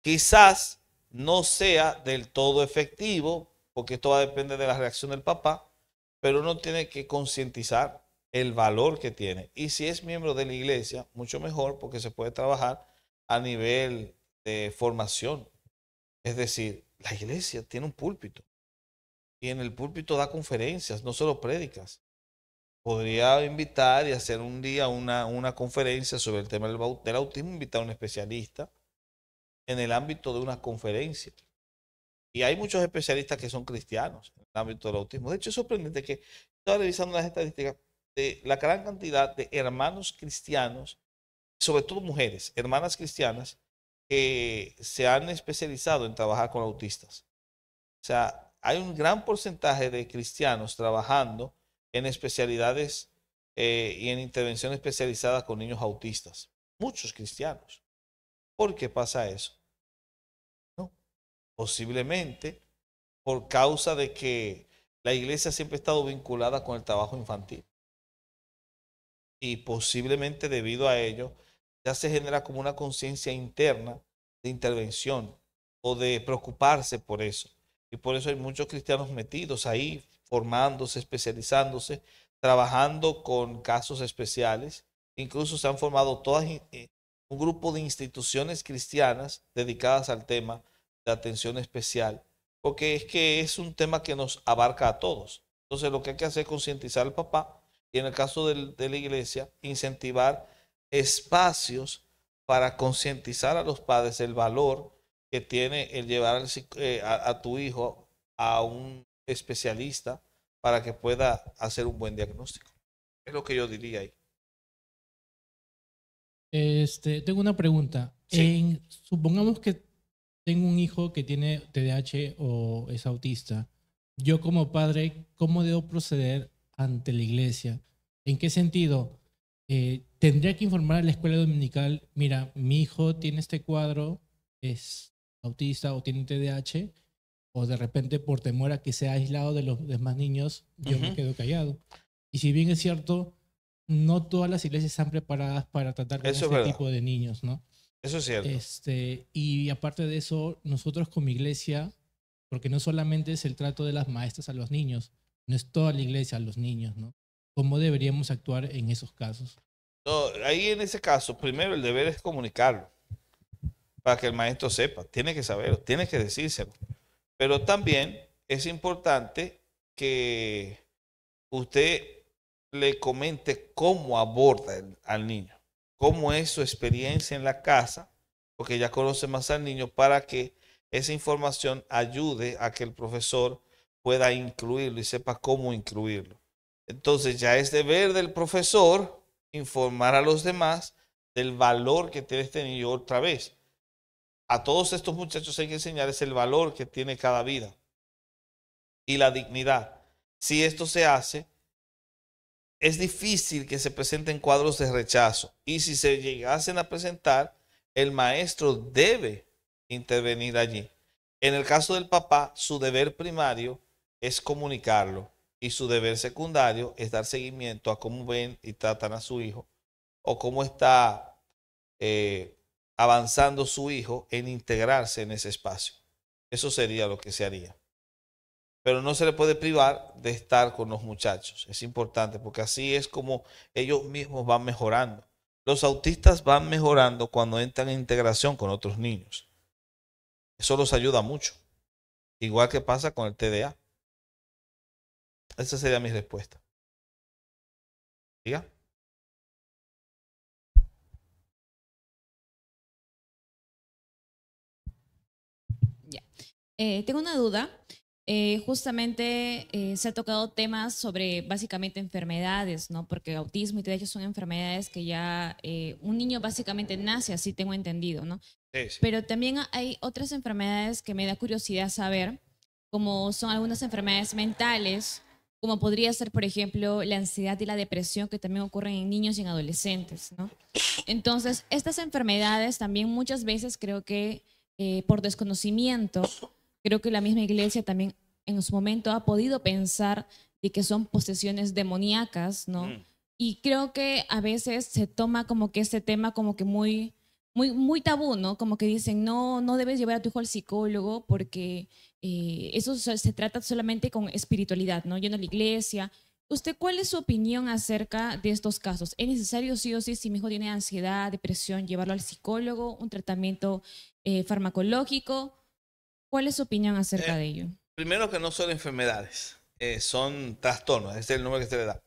Quizás no sea del todo efectivo, porque esto va a depender de la reacción del papá, pero uno tiene que concientizar el valor que tiene. Y si es miembro de la iglesia, mucho mejor, porque se puede trabajar a nivel de formación. Es decir, la iglesia tiene un púlpito y en el púlpito da conferencias, no solo prédicas. Podría invitar y hacer un día una conferencia sobre el tema del autismo, invitar a un especialista en el ámbito de una conferencia. Y hay muchos especialistas que son cristianos en el ámbito del autismo. De hecho, es sorprendente que estaba revisando las estadísticas de la gran cantidad de hermanos cristianos, sobre todo mujeres, hermanas cristianas, que se han especializado en trabajar con autistas. O sea, hay un gran porcentaje de cristianos trabajando en especialidades y en intervención especializada con niños autistas. Muchos cristianos. ¿Por qué pasa eso? ¿No? Posiblemente por causa de que la iglesia siempre ha estado vinculada con el trabajo infantil. Y posiblemente debido a ello ya se genera como una conciencia interna de intervención o de preocuparse por eso. Y por eso hay muchos cristianos metidos ahí, formándose, especializándose, trabajando con casos especiales. Incluso se han formado un grupo de instituciones cristianas dedicadas al tema de atención especial, porque es que es un tema que nos abarca a todos. Entonces lo que hay que hacer es concientizar al papá y en el caso de la iglesia, incentivar espacios para concientizar a los padres el valor que tiene el llevar a tu hijo a un especialista para que pueda hacer un buen diagnóstico. Es lo que yo diría ahí. Tengo una pregunta. Sí. Supongamos que tengo un hijo que tiene TDAH o es autista. Yo como padre, ¿cómo debo proceder ante la iglesia? ¿En qué sentido? ¿Tendría que informar a la escuela dominical, mira, mi hijo tiene este cuadro, es autista o tiene TDAH? O de repente por temor a que sea aislado de los demás niños, yo me quedo callado. Y si bien es cierto, no todas las iglesias están preparadas para tratar con este tipo de niños, ¿no? Eso es cierto. Y aparte de eso, nosotros como iglesia, porque no solamente es el trato de las maestras a los niños, no es toda la iglesia a los niños, ¿no? ¿Cómo deberíamos actuar en esos casos? No, ahí en ese caso, primero el deber es comunicarlo para que el maestro sepa, tiene que saberlo, tiene que decírselo. Pero también es importante que usted le comente cómo aborda al niño, cómo es su experiencia en la casa, porque ya conoce más al niño, para que esa información ayude a que el profesor pueda incluirlo y sepa cómo incluirlo. Entonces ya es deber del profesor informar a los demás del valor que tiene este niño otra vez. A todos estos muchachos hay que enseñarles el valor que tiene cada vida y la dignidad. Si esto se hace, es difícil que se presenten cuadros de rechazo. Y si se llegasen a presentar, el maestro debe intervenir allí. En el caso del papá, su deber primario es comunicarlo y su deber secundario es dar seguimiento a cómo ven y tratan a su hijo o cómo está avanzando su hijo en integrarse en ese espacio. Eso sería lo que se haría. Pero no se le puede privar de estar con los muchachos. Es importante porque así es como ellos mismos van mejorando. Los autistas van mejorando cuando entran en integración con otros niños. Eso los ayuda mucho. Igual que pasa con el TDA. Esa sería mi respuesta. ¿Diga? Ya. Tengo una duda. Justamente se ha tocado temas sobre básicamente enfermedades, ¿no? Porque autismo y TDAH son enfermedades que ya un niño básicamente nace así, tengo entendido, ¿no? Sí, sí. Pero también hay otras enfermedades que me da curiosidad saber, como son algunas enfermedades mentales, como podría ser, por ejemplo, la ansiedad y la depresión, que también ocurren en niños y en adolescentes, ¿no? Entonces, estas enfermedades también muchas veces creo que por desconocimiento, creo que la misma iglesia también en su momento ha podido pensar de que son posesiones demoníacas, ¿no? Y creo que a veces se toma como que este tema como que muy tabú, ¿no? Como que dicen, no debes llevar a tu hijo al psicólogo porque eso se trata solamente con espiritualidad, ¿no? Yendo a la iglesia. ¿Usted cuál es su opinión acerca de estos casos? ¿Es necesario sí o sí, si mi hijo tiene ansiedad, depresión, llevarlo al psicólogo, un tratamiento farmacológico? ¿Cuál es su opinión acerca de ello? Primero que no son enfermedades, son trastornos, ese es el nombre que se le da.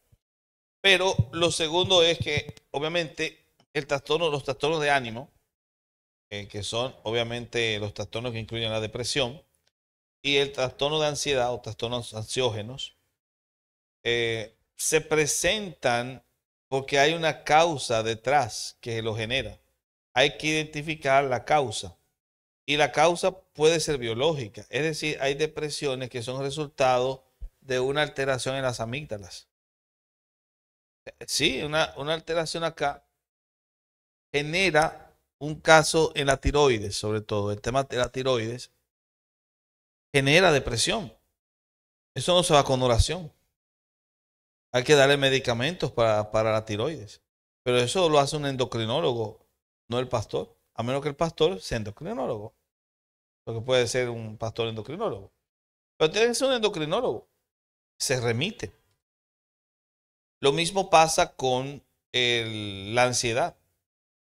Pero lo segundo es que obviamente los trastornos de ánimo, que son obviamente los trastornos que incluyen la depresión, y el trastorno de ansiedad o trastornos ansiógenos, se presentan porque hay una causa detrás que lo genera. Hay que identificar la causa. Y la causa puede ser biológica. Es decir, hay depresiones que son resultado de una alteración en las amígdalas. Sí, una alteración acá genera un caso en la tiroides, sobre todo. El tema de la tiroides genera depresión. Eso no se va con oración. Hay que darle medicamentos para la tiroides. Pero eso lo hace un endocrinólogo, no el pastor. A menos que el pastor sea endocrinólogo. Porque puede ser un pastor endocrinólogo. Pero tiene que ser un endocrinólogo. Se remite. Lo mismo pasa con la ansiedad.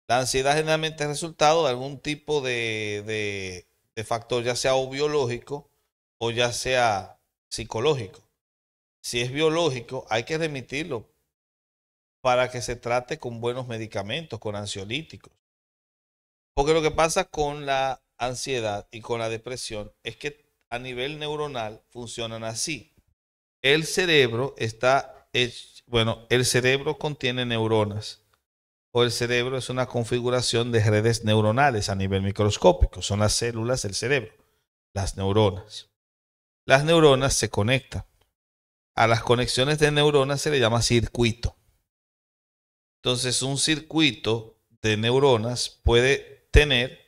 La ansiedad generalmente es resultado de algún tipo de factor, ya sea o biológico o ya sea psicológico. Si es biológico, hay que remitirlo para que se trate con buenos medicamentos, con ansiolíticos. Porque lo que pasa con la ansiedad y con la depresión es que a nivel neuronal funcionan así. El cerebro el cerebro contiene neuronas. O el cerebro es una configuración de redes neuronales a nivel microscópico. Son las células del cerebro, las neuronas. Las neuronas se conectan. A las conexiones de neuronas se le llama circuito. Entonces, un circuito de neuronas puede tener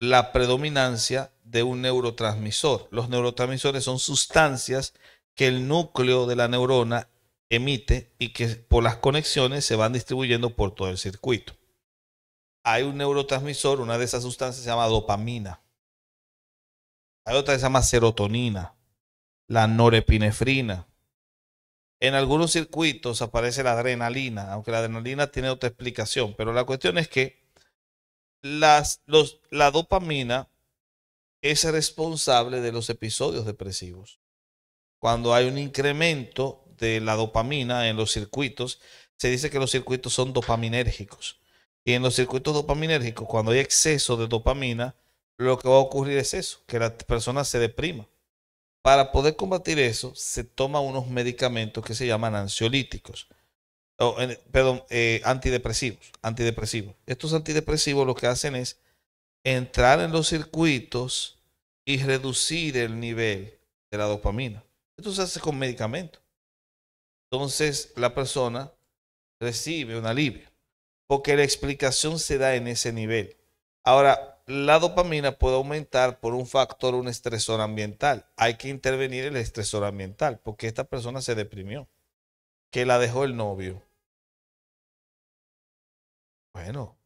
la predominancia de un neurotransmisor. Los neurotransmisores son sustancias que el núcleo de la neurona emite y que por las conexiones se van distribuyendo por todo el circuito. Hay un neurotransmisor, una de esas sustancias se llama dopamina. Hay otra que se llama serotonina, la norepinefrina. En algunos circuitos aparece la adrenalina, aunque la adrenalina tiene otra explicación, pero la cuestión es que la dopamina es responsable de los episodios depresivos. Cuando hay un incremento de la dopamina en los circuitos, se dice que los circuitos son dopaminérgicos. Y en los circuitos dopaminérgicos, cuando hay exceso de dopamina, lo que va a ocurrir es eso, que la persona se deprima. Para poder combatir eso, se toman unos medicamentos que se llaman ansiolíticos. perdón, antidepresivos. Estos antidepresivos lo que hacen es entrar en los circuitos y reducir el nivel de la dopamina. Esto se hace con medicamentos. Entonces la persona recibe un alivio, porque la explicación se da en ese nivel. Ahora, la dopamina puede aumentar por un factor, un estresor ambiental. Hay que intervenir el estresor ambiental, porque esta persona se deprimió, que la dejó el novio. Bueno,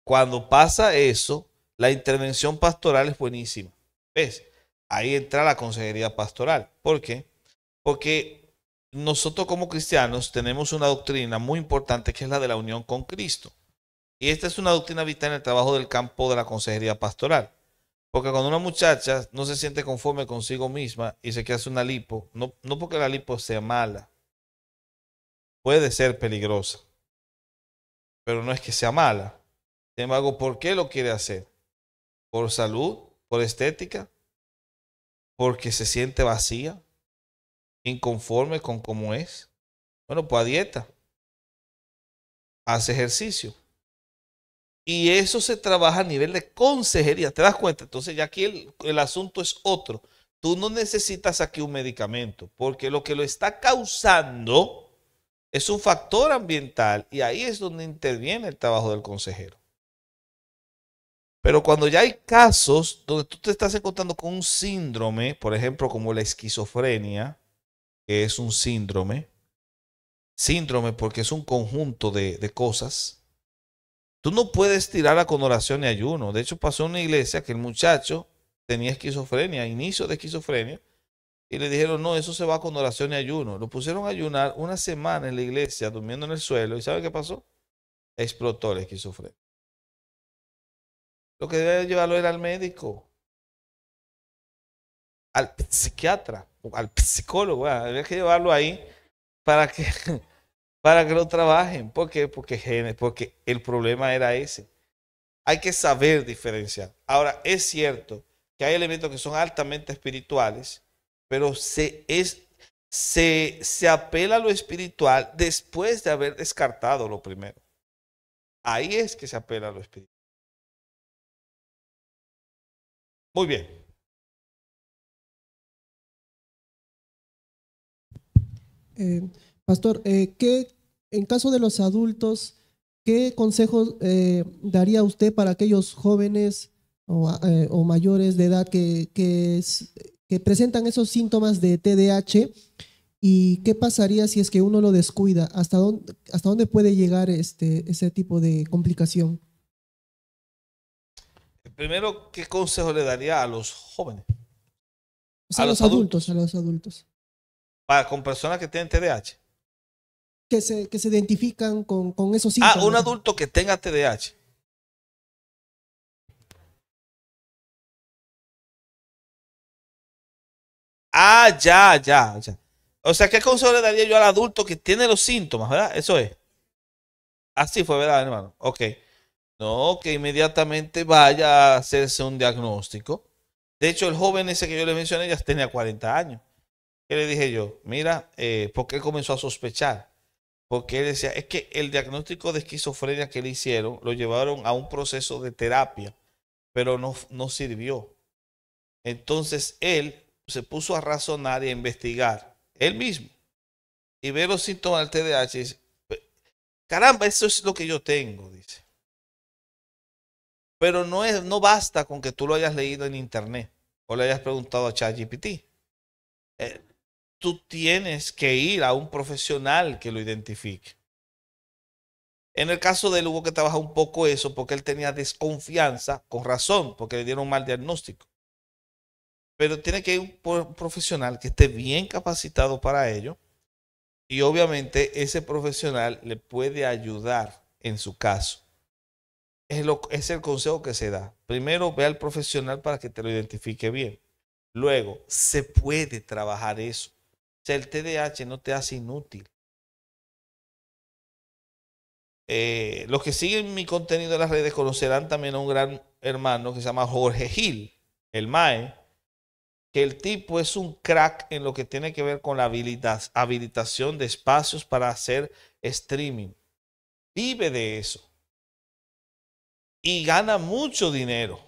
cuando pasa eso, la intervención pastoral es buenísima. ¿Ves? Ahí entra la consejería pastoral. ¿Por qué? Porque nosotros como cristianos tenemos una doctrina muy importante que es la de la unión con Cristo. Y esta es una doctrina vital en el trabajo del campo de la consejería pastoral. Porque cuando una muchacha no se siente conforme consigo misma y se quiere hacer una lipo, no porque la lipo sea mala, puede ser peligrosa, pero no es que sea mala. Sin embargo, ¿por qué lo quiere hacer? ¿Por salud? ¿Por estética? ¿Porque se siente vacía? ¿Inconforme con cómo es? Bueno, pues a dieta, hace ejercicio. Y eso se trabaja a nivel de consejería. ¿Te das cuenta? Entonces ya aquí el asunto es otro. Tú no necesitas aquí un medicamento, porque lo que lo está causando es un factor ambiental y ahí es donde interviene el trabajo del consejero. Pero cuando ya hay casos donde tú te estás encontrando con un síndrome, por ejemplo, como la esquizofrenia, que es un síndrome porque es un conjunto de cosas, tú no puedes tirarla con oración y ayuno. De hecho, pasó en una iglesia que el muchacho tenía esquizofrenia, inicio de esquizofrenia, y le dijeron, no, eso se va con oración y ayuno. Lo pusieron a ayunar una semana en la iglesia, durmiendo en el suelo, ¿y sabe qué pasó? Explotó la esquizofrenia. Lo que debe llevarlo era al médico, al psiquiatra, al psicólogo. Había que llevarlo ahí para que, para que lo trabajen. ¿Por qué? Porque el problema era ese. Hay que saber diferenciar. Ahora, es cierto que hay elementos que son altamente espirituales, pero se apela a lo espiritual después de haber descartado lo primero. Ahí es que se apela a lo espiritual. Muy bien. Pastor, en caso de los adultos, ¿qué consejos daría usted para aquellos jóvenes o mayores de edad que presentan esos síntomas de TDAH? ¿Y qué pasaría si es que uno lo descuida? ¿Hasta dónde puede llegar ese tipo de complicación? Primero, ¿qué consejo le daría a los jóvenes? O sea, a los adultos. Con personas que tienen TDAH. Que se identifican con esos síntomas. Un adulto que tenga TDAH. Ya. O sea, ¿qué consejo le daría yo al adulto que tiene los síntomas, verdad? Eso es. Así fue, ¿verdad, hermano? Ok. No, que inmediatamente vaya a hacerse un diagnóstico. De hecho, el joven ese que yo le mencioné ya tenía 40 años. ¿Qué le dije yo? Mira, porque él comenzó a sospechar. Porque él decía, es que el diagnóstico de esquizofrenia que le hicieron lo llevaron a un proceso de terapia, pero no sirvió. Entonces él se puso a razonar y a investigar él mismo y ver los síntomas del TDAH y dice, caramba, eso es lo que yo tengo, dice. Pero no basta con que tú lo hayas leído en internet o le hayas preguntado a ChatGPT. Tú tienes que ir a un profesional que lo identifique. En el caso de él hubo que trabajar un poco eso porque él tenía desconfianza, con razón, porque le dieron un mal diagnóstico. Pero tiene que ir un profesional que esté bien capacitado para ello y obviamente ese profesional le puede ayudar en su caso. Es el consejo que se da. Primero ve al profesional para que te lo identifique bien. Luego, se puede trabajar eso. O sea, el TDAH no te hace inútil. Los que siguen mi contenido en las redes conocerán también a un gran hermano que se llama Jorge Gil, el MAE, que el tipo es un crack en lo que tiene que ver con la habilitación de espacios para hacer streaming. Vive de eso. Y gana mucho dinero.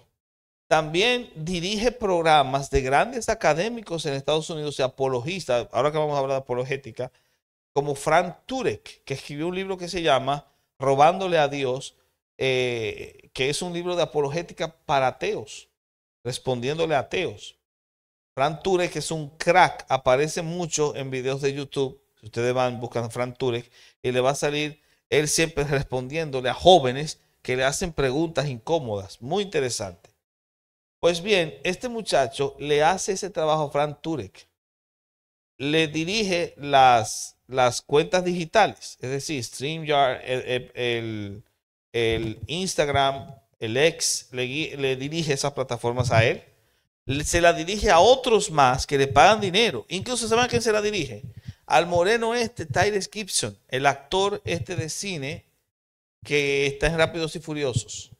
También dirige programas de grandes académicos en Estados Unidos y apologistas, ahora que vamos a hablar de apologética, como Frank Turek, que escribió un libro que se llama Robándole a Dios, que es un libro de apologética para ateos, respondiéndole a ateos. Frank Turek es un crack, aparece mucho en videos de YouTube. Si ustedes van, buscan Frank Turek y le va a salir él siempre respondiéndole a jóvenes que le hacen preguntas incómodas. Muy interesante. Pues bien, este muchacho le hace ese trabajo a Frank Turek. Le dirige las cuentas digitales, es decir, StreamYard, el Instagram, el X, le dirige esas plataformas a él. Se la dirige a otros más que le pagan dinero. Incluso, ¿saben a quién se la dirige? Al moreno Tyrese Gibson, el actor de cine que está en Rápidos y Furiosos.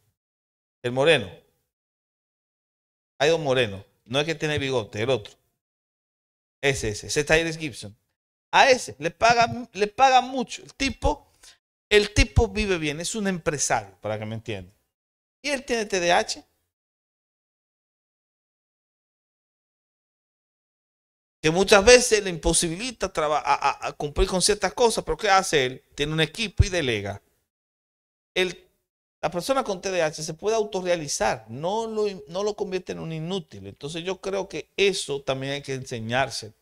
El moreno. Hay dos morenos. No es que tiene bigote, el otro. Ese es Tyrese Gibson. A ese le pagan mucho. El tipo vive bien, es un empresario, para que me entiendan. Y él tiene TDAH. Que muchas veces le imposibilita a cumplir con ciertas cosas, pero ¿qué hace él? Tiene un equipo y delega. La persona con TDAH se puede autorrealizar, no lo convierte en un inútil. Entonces yo creo que eso también hay que enseñarse.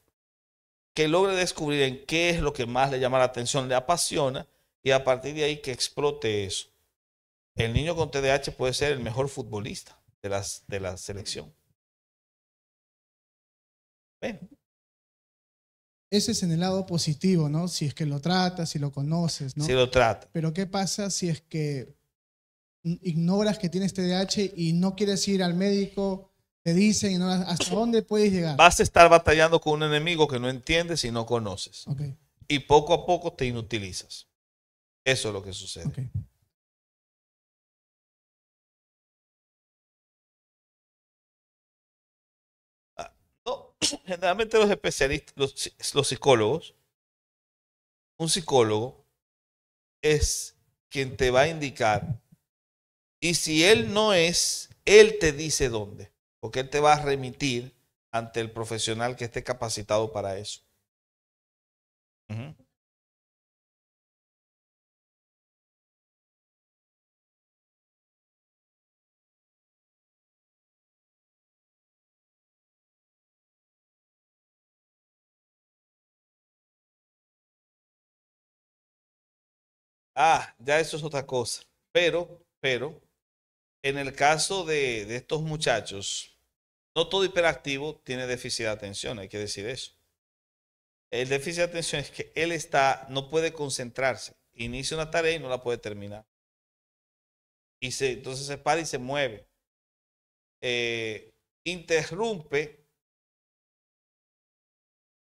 Que logre descubrir en qué es lo que más le llama la atención, le apasiona, y a partir de ahí que explote eso. El niño con TDAH puede ser el mejor futbolista de la selección. ¿Ven? Ese es en el lado positivo, ¿no? Si es que lo tratas, si lo conoces, ¿no? Si lo trata. Pero ¿qué pasa si es que ignoras que tienes TDAH y no quieres ir al médico? Te dicen, y no, ¿hasta dónde puedes llegar? Vas a estar batallando con un enemigo que no entiendes y no conoces. Okay. Y poco a poco te inutilizas. Eso es lo que sucede. Okay. No, generalmente los especialistas, los psicólogos, un psicólogo es quien te va a indicar. Y si él no es, él te dice dónde. Porque él te va a remitir ante el profesional que esté capacitado para eso. Uh-huh. Ya eso es otra cosa. Pero, en el caso de estos muchachos, no todo hiperactivo tiene déficit de atención, hay que decir eso. El déficit de atención es que él no puede concentrarse. Inicia una tarea y no la puede terminar. Entonces se para y se mueve. Interrumpe,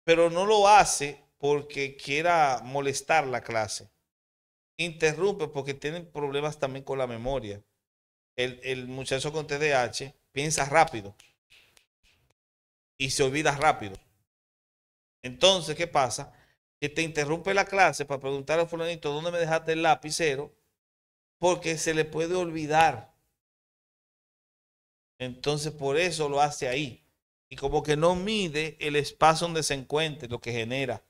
pero no lo hace porque quiera molestar la clase. Interrumpe porque tienen problemas también con la memoria. El muchacho con TDAH piensa rápido y se olvida rápido. Entonces, ¿qué pasa? Que te interrumpe la clase para preguntar al fulanito dónde me dejaste el lapicero, porque se le puede olvidar. Entonces, por eso lo hace ahí. Y como que no mide el espacio donde se encuentre, lo que genera.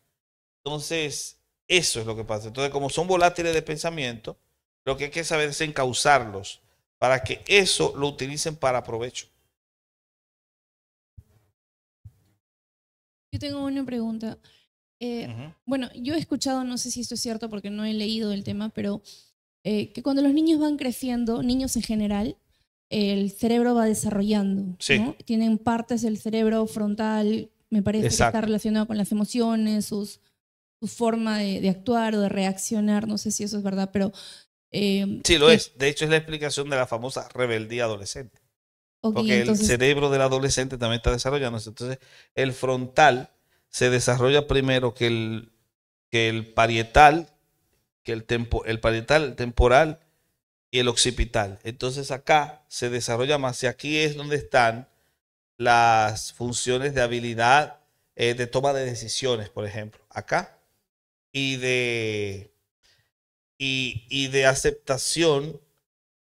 Entonces, eso es lo que pasa. Entonces, como son volátiles de pensamiento, lo que hay que saber es encauzarlos para que eso lo utilicen para provecho. Yo tengo una pregunta. Bueno, yo he escuchado, no sé si esto es cierto porque no he leído el tema, pero que cuando los niños van creciendo, niños en general, el cerebro va desarrollando. Sí. ¿no? Tienen partes del cerebro frontal, me parece que está relacionado con las emociones, su forma de actuar o de reaccionar, no sé si eso es verdad, pero... sí, lo es. De hecho, es la explicación de la famosa rebeldía adolescente. Okay, porque entonces, el cerebro del adolescente también está desarrollándose. Entonces, el frontal se desarrolla primero que el parietal, el parietal, el temporal y el occipital. Entonces, acá se desarrolla más. Y aquí es donde están las funciones de habilidad de toma de decisiones, por ejemplo, acá, y de aceptación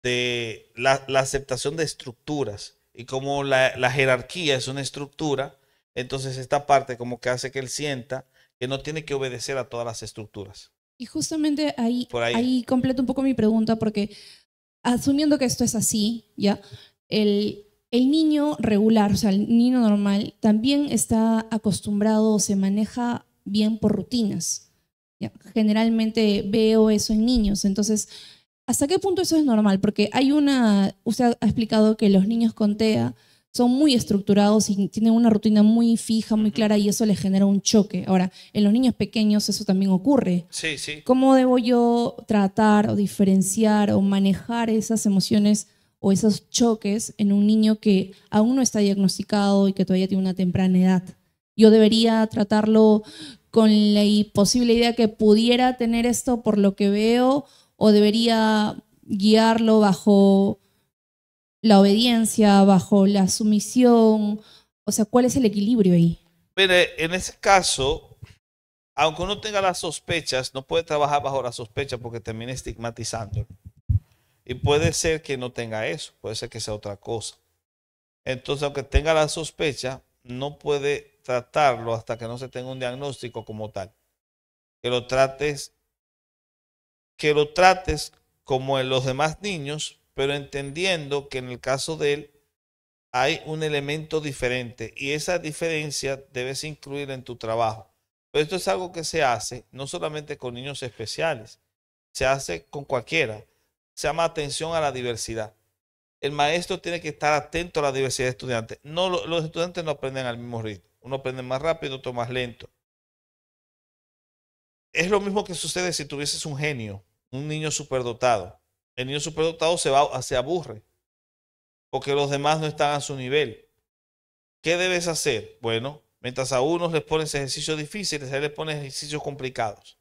de la aceptación de estructuras. Y como la jerarquía es una estructura, entonces esta parte como que hace que él sienta que no tiene que obedecer a todas las estructuras. Y justamente Por ahí. ahí completo un poco mi pregunta, porque asumiendo que esto es así, ¿ya? El niño regular, o sea, el niño normal, también está acostumbrado o se maneja bien por rutinas. ¿Ya? Generalmente veo eso en niños. Entonces, ¿hasta qué punto eso es normal? Porque usted ha explicado que los niños con TEA son muy estructurados y tienen una rutina muy fija, muy clara, y eso les genera un choque. Ahora, en los niños pequeños eso también ocurre. Sí, sí. ¿Cómo debo yo tratar o diferenciar o manejar esas emociones o esos choques en un niño que aún no está diagnosticado y que todavía tiene una temprana edad? Yo debería tratarlo con la posible idea que pudiera tener esto por lo que veo, o debería guiarlo bajo la obediencia, bajo la sumisión. O sea, ¿cuál es el equilibrio ahí? Mire, en ese caso, aunque uno tenga las sospechas, no puede trabajar bajo la sospecha porque termina estigmatizando. Y puede ser que no tenga eso, puede ser que sea otra cosa. Entonces, aunque tenga la sospecha, no puede tratarlo hasta que no se tenga un diagnóstico como tal. Que lo trates como en los demás niños, pero entendiendo que en el caso de él hay un elemento diferente y esa diferencia debes incluir en tu trabajo. Pero esto es algo que se hace no solamente con niños especiales, se hace con cualquiera. Se llama atención a la diversidad. El maestro tiene que estar atento a la diversidad de estudiantes. No, los estudiantes no aprenden al mismo ritmo. Uno aprende más rápido, otro más lento. Es lo mismo que sucede si tuvieses un genio, un niño superdotado. El niño superdotado se aburre porque los demás no están a su nivel. ¿Qué debes hacer? Bueno, mientras a unos les pones ejercicios difíciles, a él les pones ejercicios complicados.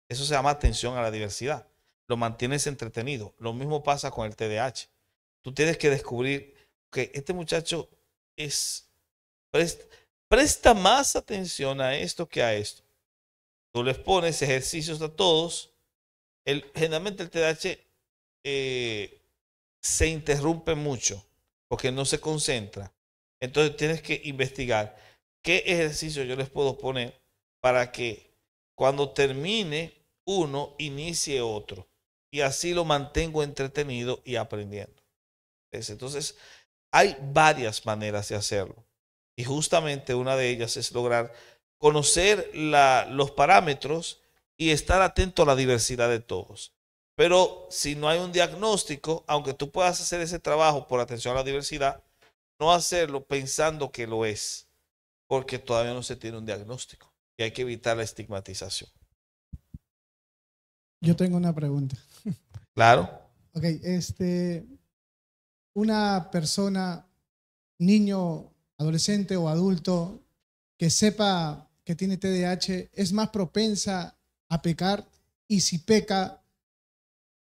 Eso se llama atención a la diversidad. Lo mantienes entretenido. Lo mismo pasa con el TDAH. Tú tienes que descubrir que este muchacho presta más atención a esto que a esto. Tú les pones ejercicios a todos. Generalmente el TDAH se interrumpe mucho porque no se concentra. Entonces tienes que investigar qué ejercicio yo les puedo poner para que cuando termine uno, inicie otro. Y así lo mantengo entretenido y aprendiendo. Entonces, hay varias maneras de hacerlo. Y justamente una de ellas es lograr conocer los parámetros y estar atento a la diversidad de todos. Pero si no hay un diagnóstico, aunque tú puedas hacer ese trabajo por atención a la diversidad, no hacerlo pensando que lo es, porque todavía no se tiene un diagnóstico y hay que evitar la estigmatización. Yo tengo una pregunta. Claro. Ok, una persona, niño, adolescente o adulto, que sepa que tiene TDAH, es más propensa a pecar, y si peca,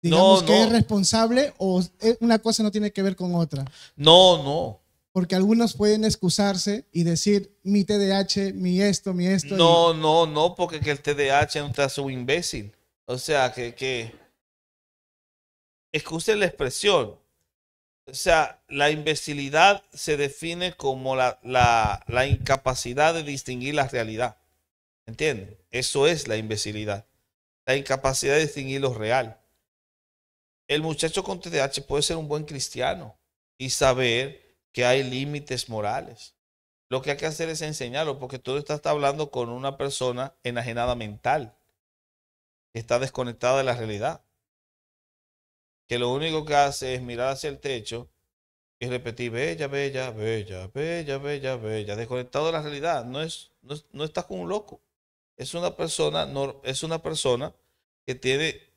digamos que es responsable, o una cosa no tiene que ver con otra. No. Porque algunos pueden excusarse y decir mi TDAH, mi esto. No, porque que el TDAH no te hace un imbécil. O sea, que excuse la expresión. O sea, la imbecilidad se define como la incapacidad de distinguir la realidad. ¿Entienden? Eso es la imbecilidad. La incapacidad de distinguir lo real. El muchacho con TDAH puede ser un buen cristiano y saber que hay límites morales. Lo que hay que hacer es enseñarlo, porque tú estás hablando con una persona enajenada mental, que está desconectada de la realidad, que lo único que hace es mirar hacia el techo y repetir bella, bella, bella, bella, bella, bella, desconectado de la realidad. No está con un loco. Es una persona que tiene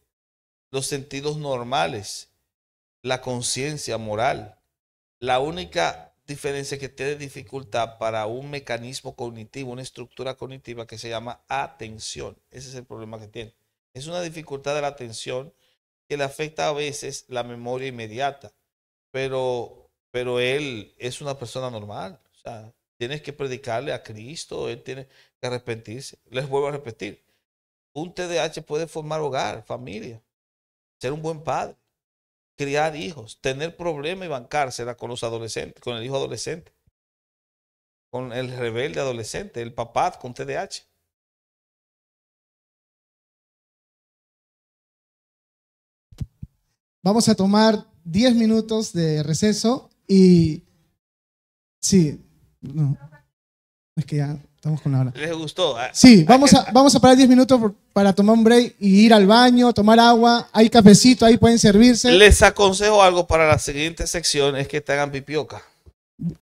los sentidos normales, la conciencia moral. La única diferencia es que tiene dificultad para un mecanismo cognitivo, una estructura cognitiva que se llama atención. Ese es el problema que tiene. Es una dificultad de la atención que le afecta a veces la memoria inmediata, pero él es una persona normal. sea, tienes que predicarle a Cristo, él tiene que arrepentirse. Les vuelvo a repetir, un TDAH puede formar hogar, familia, ser un buen padre, criar hijos, tener problemas y bancársela con los adolescentes, con el hijo adolescente, con el rebelde adolescente, el papá con TDAH. Vamos a tomar 10 minutos de receso y sí, no, es que ya estamos con la hora. ¿Les gustó? Sí, vamos a parar 10 minutos para tomar un break y ir al baño, tomar agua, hay cafecito, ahí pueden servirse. Les aconsejo algo para la siguiente sección, es que te hagan pipioca.